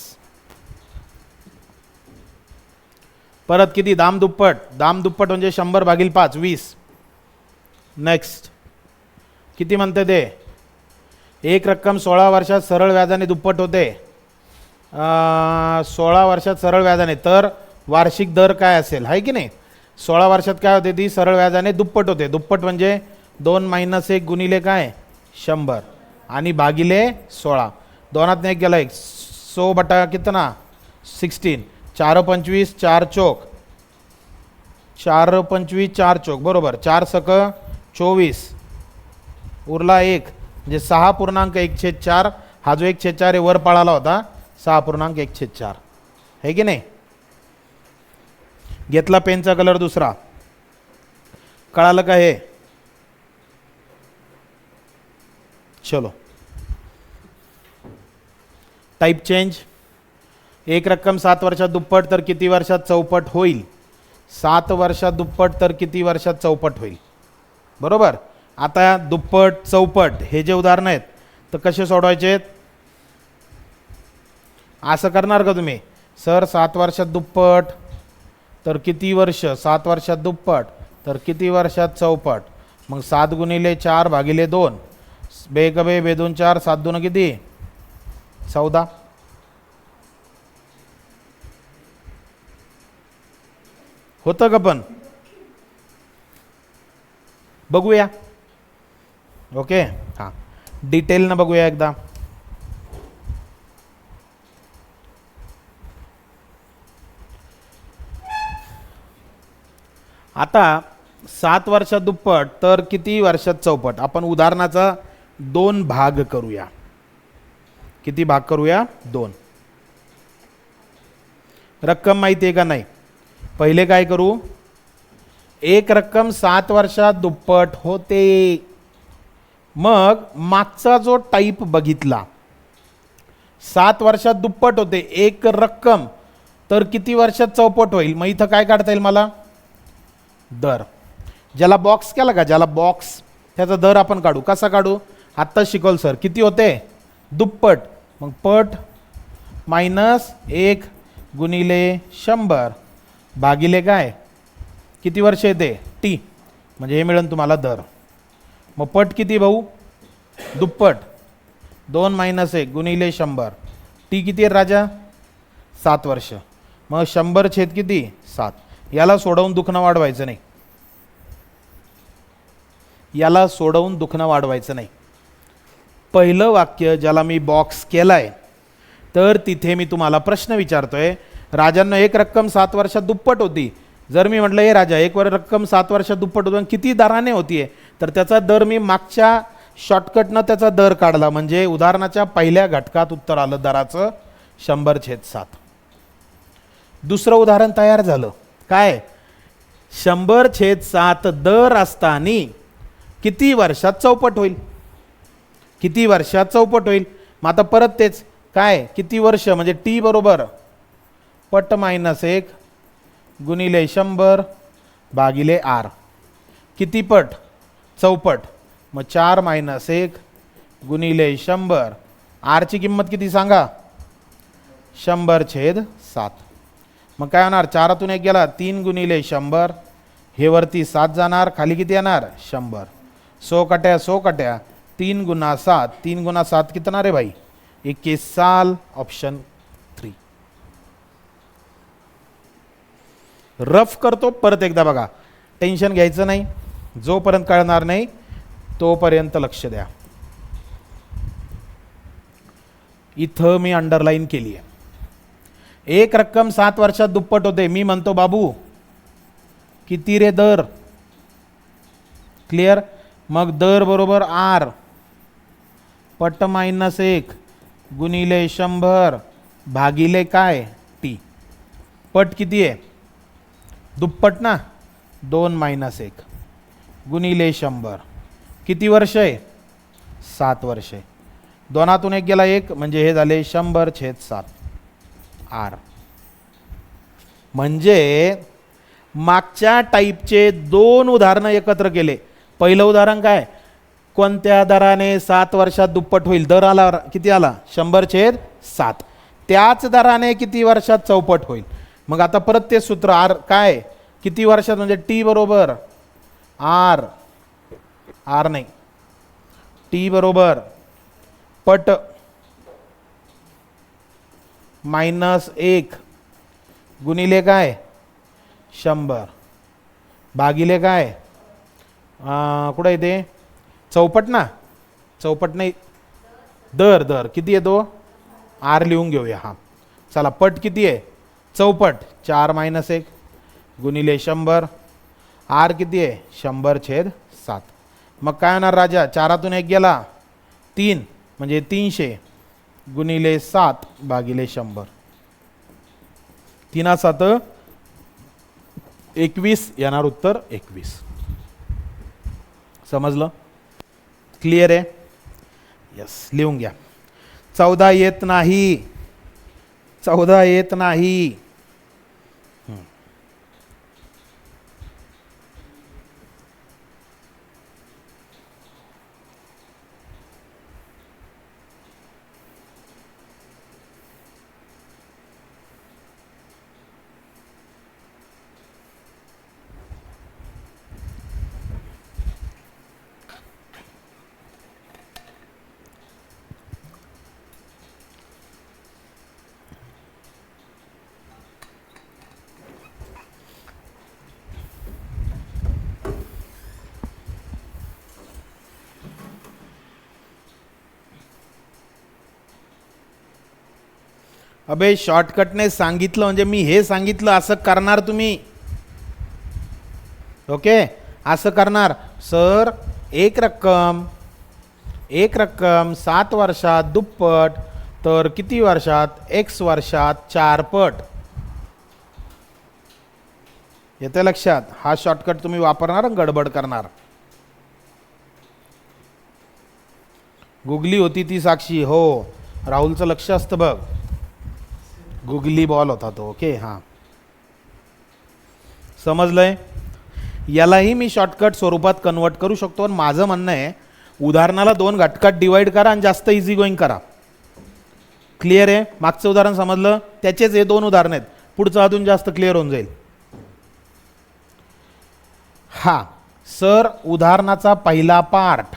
परत किती? दाम दुप्पट, दाम दुप्पट म्हणजे 100 भागिले 5 20. नेक्स्ट किती म्हणते ते? एक रक्कम 16 वर्षात सरळ व्याजाने दुप्पट होते. 16 वर्षात सरळ व्याजाने, तर वार्षिक दर काय असेल? आहे की नाही? 16 वर्षात काय होते? ती सरळ व्याजाने दुप्पट होते. दुप्पट म्हणजे 2 - 1 गुणिले काय? 100 आणि भागिले 16. 2 1 गेला 1, 100 बटा कितना? 16. 4 25 4 चौक, 4 25 4 चौक बरोबर. 4 सक 24 उरला 1 म्हणजे 6.1/4. हा जो 1/4 आहे वर पळाला होता, 6.1/4 है की नाही? घेतला पेनचा कलर दुसरा. कळालं का हे? चलो टाइप चेंज. एक रक्कम 7 वर्षात दुप्पट तर किती वर्षात चौपट होईल? 7 वर्षात दुप्पट तर किती वर्षात चौपट होईल? बरोबर. आता दुप्पट चौपट हे जे उदाहरण आहेत तर कसे सोडवायचे? असं करणार का तुम्ही? सर 7 वर्षात दुप्पट तर किती वर्ष? 7 वर्षात दुप्पट तर किती वर्षात चौपट? मग 7 गुणिले 4 भागिले 2, बेक बे 2 4, 7 2 किती? 14. होतं का? पण बघूया. ओके हां, डिटेलनं बघूया एकदा. आता 7 वर्षात दुप्पट तर किती वर्षात चौपट? आपण उदाहरणाचा 2 भाग करूया. किती भाग करूया? 2. रक्कम माहिती आहे का नाही? पहिले काय करू? एक रक्कम 7 वर्षात दुप्पट होते. मग मागचा जो टाइप बघितला, 7 वर्षात दुप्पट होते एक रक्कम, तर किती वर्षात चौपट होईल? मग इथं काय काढता येईल मला? दर. ज्याला बॉक्स केला का, ज्याला बॉक्स, त्याचा दर आपण काढू. कसा काढू? आत्ता शिकवल सर. किती होते? दुप्पट. मग पट मायनस 1 गुणिले 100 भागिले काय? किती वर्ष येते? टी. म्हणजे हे मिळेल तुम्हाला दर. मग पट किती भाऊ? दुप्पट. 2 मायनस 1 गुणिले 100. टी किती आहे राजा? 7 वर्ष. मग 100 छेद किती? 7. याला सोडवून दुखणं वाढवायचं नाही. याला सोडवून दुखणं वाढवायचं नाही. पहिलं वाक्य ज्याला मी बॉक्स केलाय, तर तिथे मी तुम्हाला प्रश्न विचारतोय, राजांना एक रक्कम 7 वर्षात दुप्पट होती. जर मी म्हटलं हे राजा एक रक्कम 7 वर्षात दुप्पट होती, किती दराने होतीये, तर त्याचा दर मी मागच्या शॉर्टकटनं त्याचा दर काढला. म्हणजे उदाहरणाच्या पहिल्या घटकात उत्तर आलं दराचं 100/7. दुसरं उदाहरण तयार झालं. काय? 100/7 दर असताना किती वर्षात चौपट होईल? किती वर्षात चौपट होईल? मग आता परत तेच. काय? किती वर्ष म्हणजे टी बरोबर पट मायनस 1 गुणिले 100 भागिले आर. किती पट? चौपट. मग 4 मायनस 1 गुणिले 100. आरची किंमत किती सांगा? 100/7. मग काय होणार? 4तून 1 गेला 3 गुणिले 100. हे वरती 7 जाणार, खाली किती येणार? 100. 100 कट्या 100 कट्या. 3 गुणा 7. 3 गुणा 7 कितना रे भाई? 21 साल. ऑप्शन 3. रफ करतो परत एकदा बघा. टेन्शन घ्यायचं नाही. जोपर्यंत कळणार नाही तोपर्यंत लक्ष द्या. इथं मी अंडरलाईन केली आहे. एक रक्कम 7 वर्षात दुप्पट होते. मी म्हणतो बाबू किती रे दर? क्लिअर? मग दर बरोबर आर पट मायनस 1 गुणिले 100 भागिले काय? टी. पट किती आहे? दुप्पट ना. 2 मायनस 1 गुणिले 100. किती वर्ष आहे? 7 वर्ष आहे. 2तून 1 गेला 1 म्हणजे हे झाले 100/7 आर. म्हणजे मागच्या टाईपचे 2 उदाहरणं एकत्र केले. पहिलं उदाहरण काय? कोणत्या दराने 7 वर्षात दुप्पट होईल? दर आला किती आला? 100/7. त्याच दराने किती वर्षात चौपट होईल? मग आता परत ते सूत्र आर. काय? किती वर्षात म्हणजे टी बरोबर आर. आर नाही, टी बरोबर पट मायनस 1 गुणिले काय? 100 भागिले काय? कुठं येते? चौपट ना. चौपट नाही, दर. दर किती येतो? आर लिहून घेऊया. हा चला. पट किती आहे? चौपट. 4 मायनस 1 गुणिले 100. आर किती आहे? 100/7. मग काय होणार राजा? 4तून 1 गेला 3 म्हणजे 300 गुणिले 7 भागिले 100. 3×7 21 येणार उत्तर 21. समजलं? क्लिअर आहे? यस. लिहून घ्या. 14 येत नाही. 14 येत नाही. अबे शॉर्टकटने सांगितलं म्हणजे मी हे सांगितलं असं करणार तुम्ही. ओके, असं करणार. सर एक रक्कम 7 वर्षात दुप्पट, तर किती वर्षात? x वर्षात 4 पट. येते लक्षात? हा शॉर्टकट तुम्ही वापरणार आणि गडबड करणार. गुगली होती ती साक्षी. हो, राहुलचं लक्ष असतं बघ. गुगली बॉल होता तो. ओके, हां समजलंय? यालाही मी शॉर्टकट स्वरूपात कन्वर्ट करू शकतो. आणि माझं म्हणणं आहे उदाहरणाला 2 घटकात डिवाइड करा आणि जास्त इझी गोईंग करा. क्लिअर आहे? मागचं उदाहरण समजलं? त्याचेच हे 2 उदाहरण आहेत. पुढचं अजून जास्त क्लिअर होऊन जाईल. हा सर उदाहरणाचा पहिला पार्ट,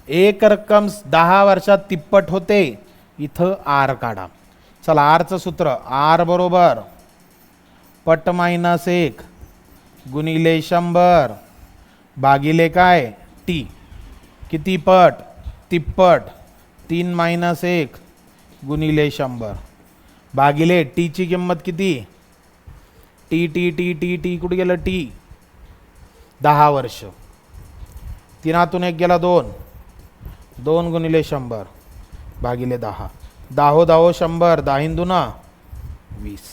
एक रक्कम 10 वर्षात तिप्पट होते. इथं आर काढा. चला आरचं सूत्र, आर बरोबर पट मायनस 1 गुणिले 100 भागिले काय टी. किती पट? तिप्पट. 3 मायनस 1 गुणिले 100 भागिले टीची किंमत किती? T T T T T कुठे गेलं? टी 10 वर्ष. 3 1 गेला 2, 2 गुणिले 100 भागिले 10. 10 10 100, 10 दुना 20.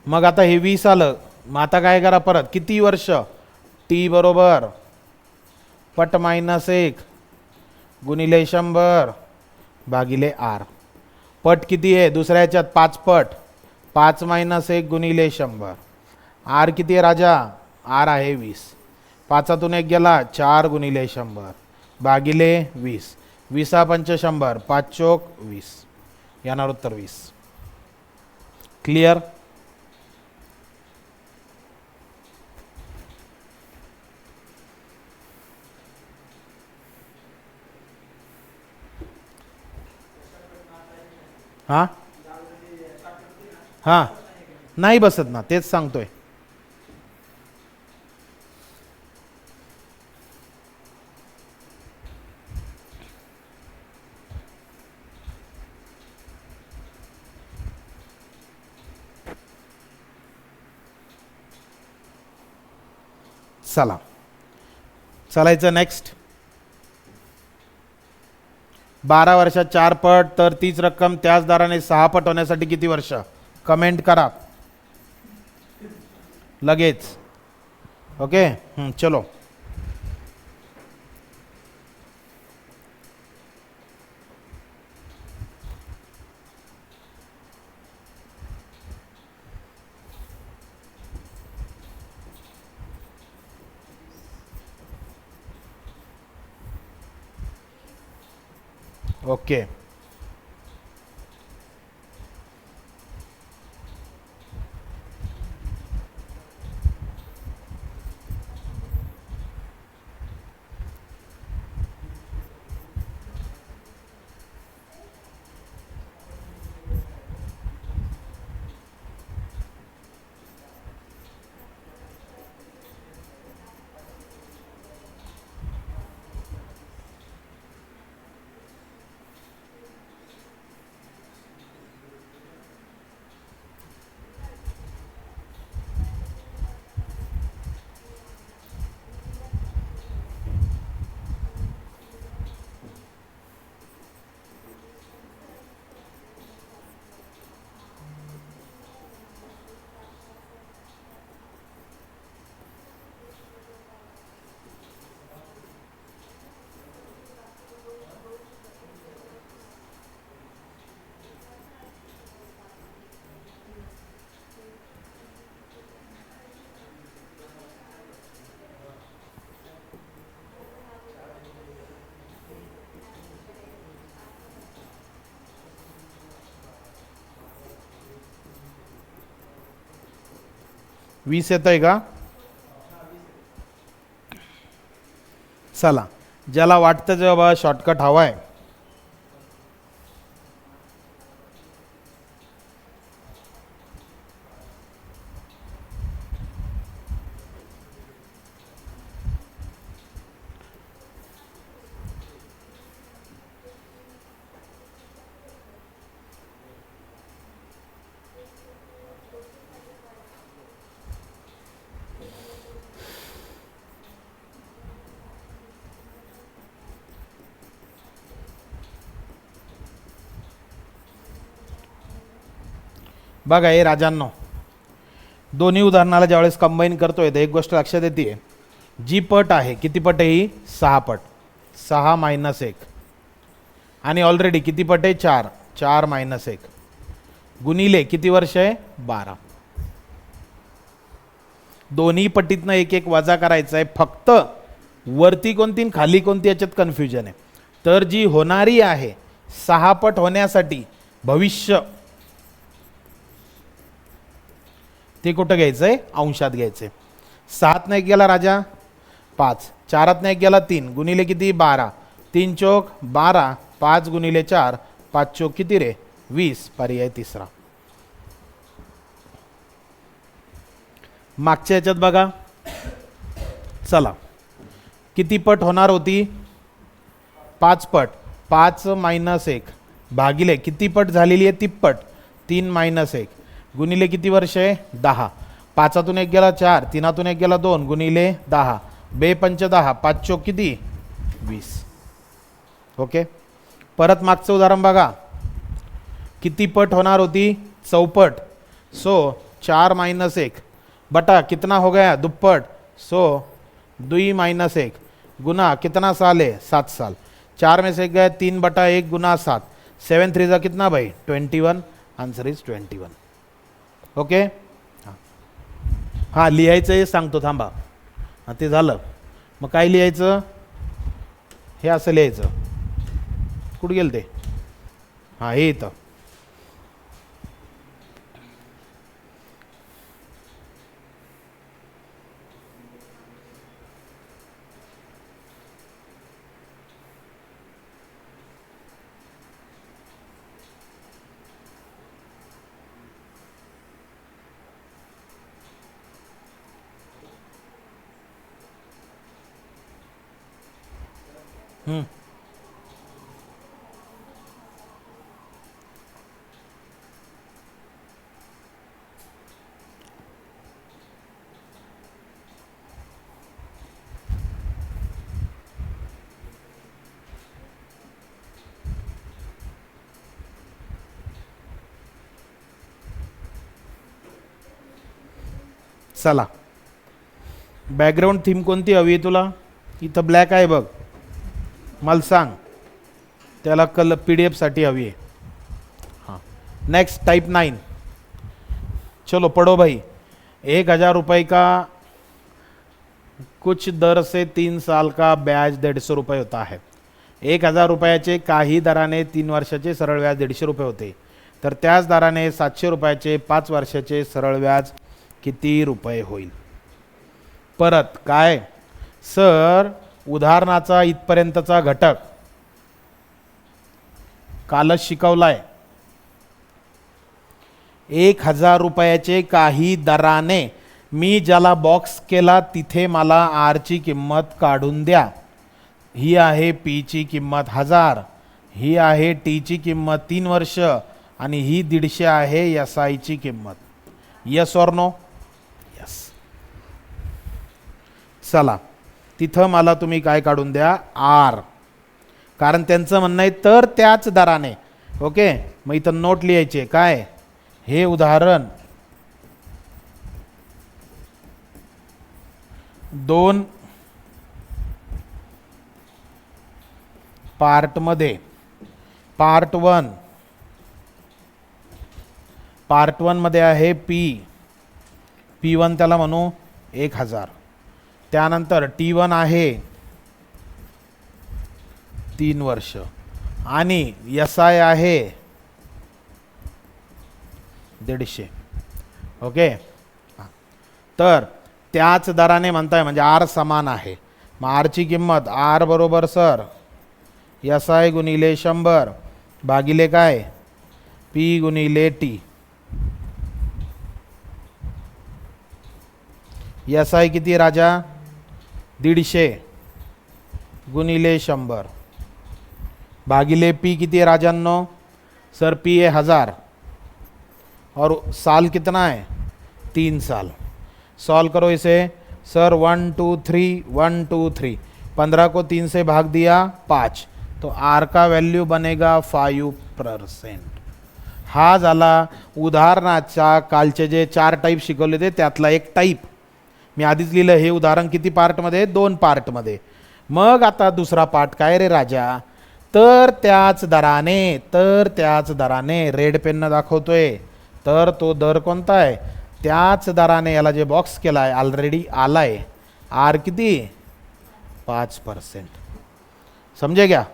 मग आता हे 20 आलं. मग आता काय करा परत, किती वर्ष? टी बरोबर पट मायनस 1 गुणिले 100 भागिले आर. पट किती आहे? दुसऱ्या ह्याच्यात 5 पट. 5 मायनस 1 गुणिले 100. आर किती आहे राजा? आर आहे 20. 5 1 गेला 4 गुणिले 100 भागिले 20. 20 पंच 100, 5 चोक 20. येणार उत्तर 20. क्लिअर? हां हां नाही बसत ना, तेच सांगतोय. चला चालायचं नेक्स्ट. 12 वर्षात 4 पट, तर तीच रक्कम त्याच दराने 6 पट होण्यासाठी किती वर्ष? कमेंट करा लगेच. ओके चलो. ओके वीस येतंय का? चला ज्याला वाटतं जेव्हा शॉर्टकट हवाय बघा हे राजांनो, दोन्ही उदाहरणाला ज्यावेळेस कंबाईन करतोय तर एक गोष्ट लक्षात येते, जी पट आहे किती पट आहे ही? 6 पट. 6 मायनस 1 आणि ऑलरेडी किती पट आहे? 4. 4 मायनस 1 गुणिले किती वर्ष आहे? 12. दोन्ही पटीतनं एक एक वजा करायचं आहे. फक्त वरती कोणती आणि खाली कोणती याच्यात कन्फ्युजन आहे. तर जी होणारी आहे 6 पट होण्यासाठी भविष्य ते कुठं घ्यायचंय, अंशात घ्यायचंय. 7 ने 1 गेला राजा 5, 4 ने 1 गेला 3, गुणिले किती 12, 3 चौक 12, 5 गुणिले 4, 5 चौक किती रे 20. पर्याय तिसरा. मागच्या याच्यात बघा, चला किती पट होणार होती 5 पट. 5 - 1 भागिले किती पट झालेली आहे 30 पट, 3 - 1 गुणिले किती वर्ष आहे 10. 5तून 1 गेला 4, 3तून 1 गेला 2, गुणिले 10, 2 पंच 10, 5 चौक किती 20. ओके. परत मागचं उदाहरण बघा, किती पट होणार होती चौपट. सो 4 - 1 बटा कितना हो गया दुप्पट. सो 2 - 1 गुना कितना साल है 7 साल. 4 में से 1 गया 3 बटा 1 गुना 7, 7 3 जा कितना भाई 21. Answer is 21. ओके. हां लिहायचं हे सांगतो थांबा. हां ते झालं. मग काय लिहायचं, हे असं लिहायचं. कुठं गेलं ते, हां हे इथं. चला बॅकग्राऊंड थीम कोणती हवी आहे तुला. इथं ब्लॅक आहे बघ, मला सांग. त्याला कलर PDF साठी हवी आहे. हाँ नेक्स्ट टाइप 9. चलो पढ़ो भाई. 1000 रुपये का कुछ दर से 3 साल का ब्याज 150 रुपये होता है. 1000 रुपयाचे काही दराने 3 वर्षाचे सरळ व्याज 150 रुपये होते. तर त्याच दराने 700 रुपयाचे 5 वर्षाचे सरळ व्याज किती रुपये होईल. परत काय सर, उदाहरणाचा इथपर्यंतचा घटक कालच शिकवलाय. 1000 रुपयाचे काही दराने, मी ज्याला बॉक्स केला तिथे मला R ची किंमत काढून द्या. ही आहे P ची किंमत 1000, ही आहे T ची किंमत 3 वर्ष आणि ही 150 आहे SI ची किंमत. यस और नो. यस. चला तिथं मला तुम्ही काय काढून द्या R, कारण त्यांचं म्हणणं आहे तर त्याच दराने. ओके. मग इथं नोट लिहायचे काय, हे उदाहरण 2 पार्टमध्ये. पार्ट 1, पार्ट 1 मध्ये आहे P1 त्याला म्हणू 1000. त्यानंतर T1 आहे 3 वर्ष आणि SI आहे 150. ओके. तर त्याच दराने म्हणताय म्हणजे R समान आहे. मग R ची किंमत R बरोबर सर SI गुणिले 100 भागिले काय P गुणिले T. SI किती राजा 150 गुणिले 100 भागिले P किती है राजानो सर P है 1000 और साल कितना है 3 साल. सॉल्व करो इसे सर. 1 2 3 1 2 3, 15 को 3 से भाग दिया 5, तो R का वैल्यू बनेगा 5%. हा झाला उदाहरणाचा कालचे जे 4 टाईप शिकवले ते त्यातला एक टाईप. मी आधीच लिहिलं हे उदाहरण किती पार्टमध्ये 2 पार्टमध्ये. मग आता दुसरा पार्ट काय रे राजा, तर त्याच दराने रेड पेननं दाखवतोय. तर तो दर कोणता आहे, त्याच दराने याला जे बॉक्स केला आहे ऑलरेडी आलाय. R किती 5%. समजे घ्या.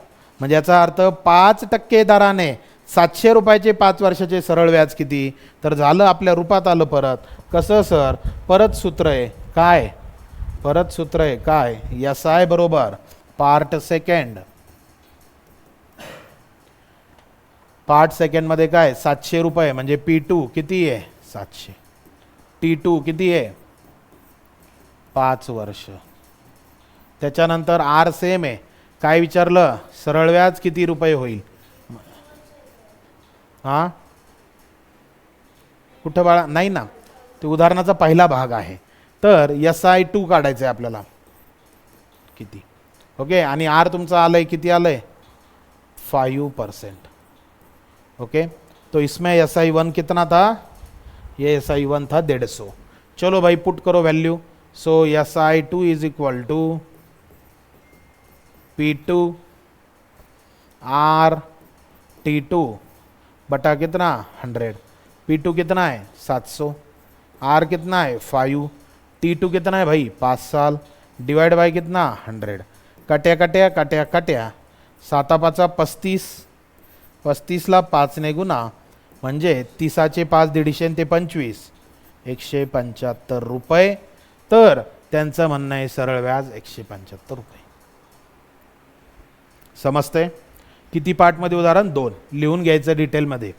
म्हणजे याचा अर्थ 5% दराने 700 रुपयाचे 5 वर्षाचे सरळ व्याज किती, तर झालं आपल्या रूपात आलं परत. कसं सर, परत सूत्र आहे काय, परत सूत्र आहे काय, SI बरोबर पार्ट सेकंड. पार्ट सेकंडमध्ये काय 700 रुपये म्हणजे P2 किती आहे 700, T2 किती आहे 5 वर्ष. त्याच्यानंतर R सेम आहे. काय विचारलं, सरळ व्याज किती रुपये होईल. हां कुठं बाळा, नाही ना, ते उदाहरणाचा पहिला भाग आहे. तर SI2 काढायचं आहे आपल्याला किती. ओके, आणि R तुमचं आलंय किती आलंय 5%. ओके, तो इसमें SI1 कितना था, ये SI1 था 150. चलो भाई पुट करो value. So SI2 is equal to P2 R T2 बटा कितना 100. P2 कितना है 700, R कितना है 5, T2 कितना है भाई 5 साल, डिवाइड बाय कितना 100. कट्या कट्या कट्या कट्या, 7 5 35, 35ला 5 ने गुणा म्हणजे 30चे 5 150 ते 25, 175 रुपये. तर त्यांचं म्हणणं आहे सरळ व्याज 175 रुपये. समजते. किती पार्टमध्ये उदाहरण 2 लिहून घ्यायचं डिटेलमध्ये.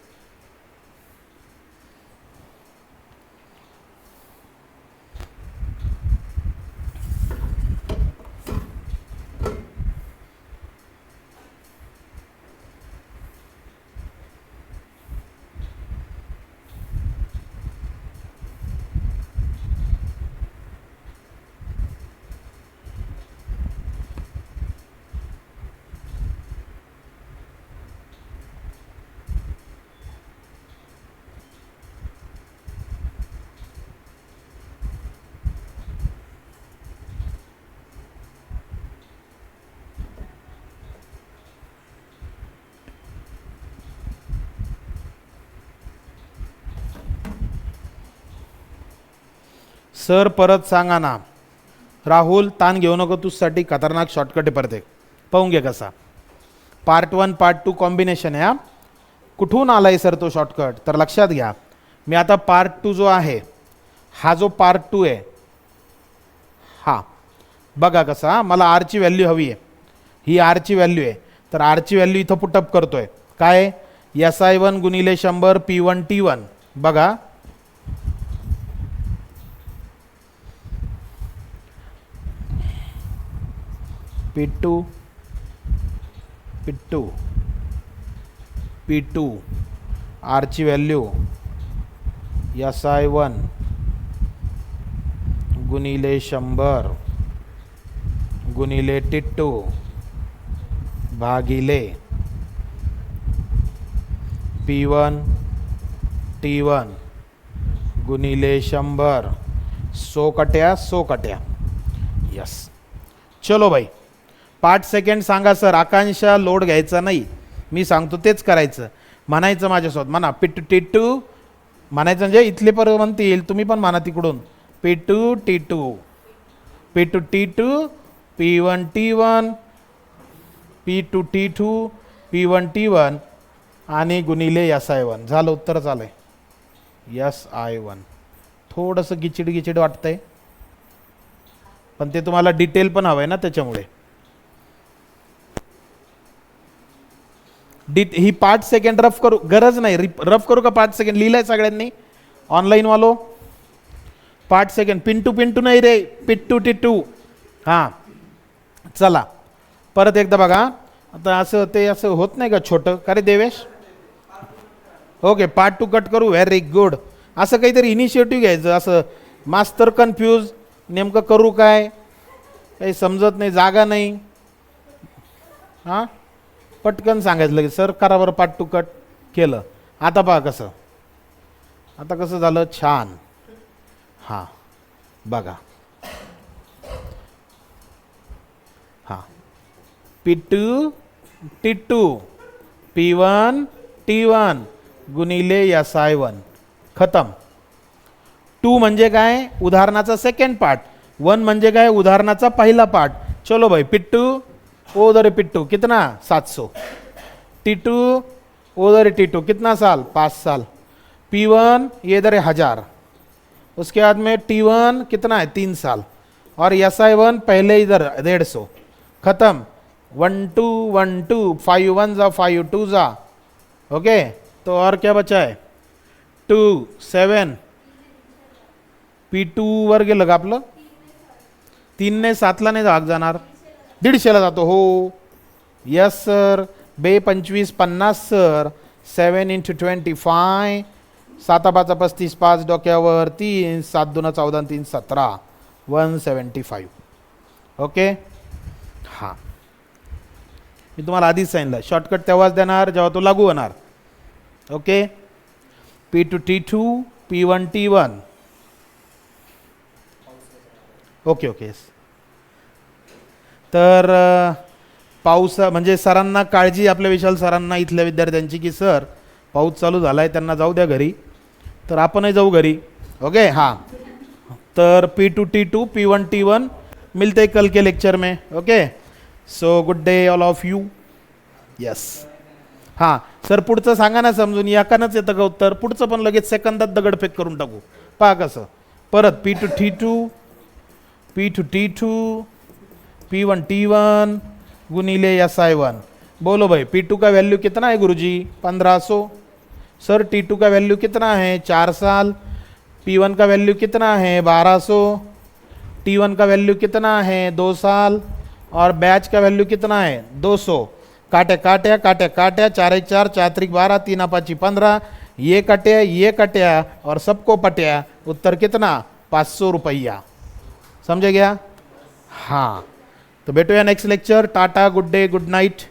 सर परत सांगा ना. राहुल ताण घेऊ नको, तुझसाठी खतरनाक शॉर्टकट आहे परत एक. पाहून घे कसा. पार्ट 1 पार्ट 2 कॉम्बिनेशन आहे. हा कुठून आलाय सर तो शॉर्टकट, तर लक्षात घ्या. मी आता पार्ट 2 जो आहे, हा जो पार्ट 2 आहे हा बघा कसा. मला R ची व्हॅल्यू हवी आहे, ही R ची व्हॅल्यू आहे. तर R ची व्हॅल्यू इथं पुटअप करतोय. काय SI1 गुणिले 100 P1 T1. बघा P2 P2 P2 R ची व्हॅल्यू SI1 गुणिले 100 गुणिले T2 भागिले P1 T1 गुणिले 100. 100 कट्या 100 कट्या. यस. चलो भाई पार्ट सेकंड सांगा सर. आकांक्षा लोड घ्यायचा नाही, मी सांगतो तेच करायचं. म्हणायचं माझ्यासोबत म्हणा P2 T2 म्हणायचं म्हणजे इथले पर म्हणतील, तुम्ही पण म्हणा तिकडून P2 T2 P2 T2 P1 T1 P2 T2 P1 T1 आणि गुणिले SI1. झालं, उत्तर झालंय SI1. थोडंसं गिचिड गिचिड वाटतंय, पण ते तुम्हाला डिटेल पण हवंय ना, त्याच्यामुळे. ही पार्ट सेकंड रफ करू, गरज नाही रफ करू का. पार्ट सेकंड लिहिलंय सगळ्यांनी ऑनलाईन वालो. पार्ट सेकंड पिंटू पिंटू नाही रे, P2 T2. हां चला परत एकदा बघा. आता असं ते असं होत नाही का छोटं, का रे देवेश. ओके पार्ट 2 कट करू. Very good. असं काहीतरी इनिशिएटिव्ह घ्यायचं. असं मास्तर कन्फ्यूज, नेमकं करू काय काही समजत नाही, जागा नाही. हां पटकन सांगायचं लगेच सर करा बरं पार्ट 2 कट. केलं. आता पहा कसं, आता कसं झालं छान. हां बघा हां P2 T2 P1 T1 गुणिले SI1. खतम. 2 म्हणजे काय, उदाहरणाचा सेकंड पार्ट. 1 म्हणजे काय, उदाहरणाचा पहिला पार्ट. चलो भाई पिट्टू उधर है पिट्टू कितना 700, टीटू उधर है टीटू कितना साल 5 साल, P1 ये इधर है 1000, उसके बाद में T1 कितना है 3 साल और SI1 पहले इधर 150, खत्म 1 2 1 2 5 1 जा 5 2 जा ओके। तो और क्या बचा है 2 7 P2 वर गेलं का आपलं 3 ने 7ला नाही भाग जाणार 150ला जातो हो यस सर 2 25 50 सर 7 × 25 7 5 35 5 डोक्यावर 3 7 2 14 3 17 175 ओके। हां मी तुम्हाला आधीच सांगितलं शॉर्टकट तेव्हाच देणार जेव्हा तो लागू होणार okay. P2 T2 P1 T1 okay okay yes. तर पाऊस म्हणजे सरांना काळजी आपल्या विशाल सरांना इथल्या विद्यार्थ्यांची की सर पाऊस चालू झाला आहे त्यांना जाऊ द्या घरी तर आपणही जाऊ घरी ओके। हां तर P2 T2 P1 T1 मिलते हैं कल के लेक्चर में okay. So good day all of you yes. हां सर पुढचं सांगा ना समजून याकानंच येतं का उत्तर पुढचं पण लगेच सेकंदात दगडफेक करून टाकू पहा कसं परत P2 T2 P2 T2 P1 T1 गुनीले SI1 बोलो भाई P2 का वैल्यू कितना है गुरुजी 1500, सर T2 का वैल्यू कितना है 4 साल, P1 का वैल्यू कितना है 1200, T1 का वैल्यू कितना है 2 साल और बैच का वैल्यू कितना है 200। काटे काटे काटे काटे 4 1 4 4 3 12 3 5 15 ये कटे और सबको पटिया उत्तर कितना 500 रुपया समझे गया। हाँ तो बैठो या next lecture tata good day good Knight.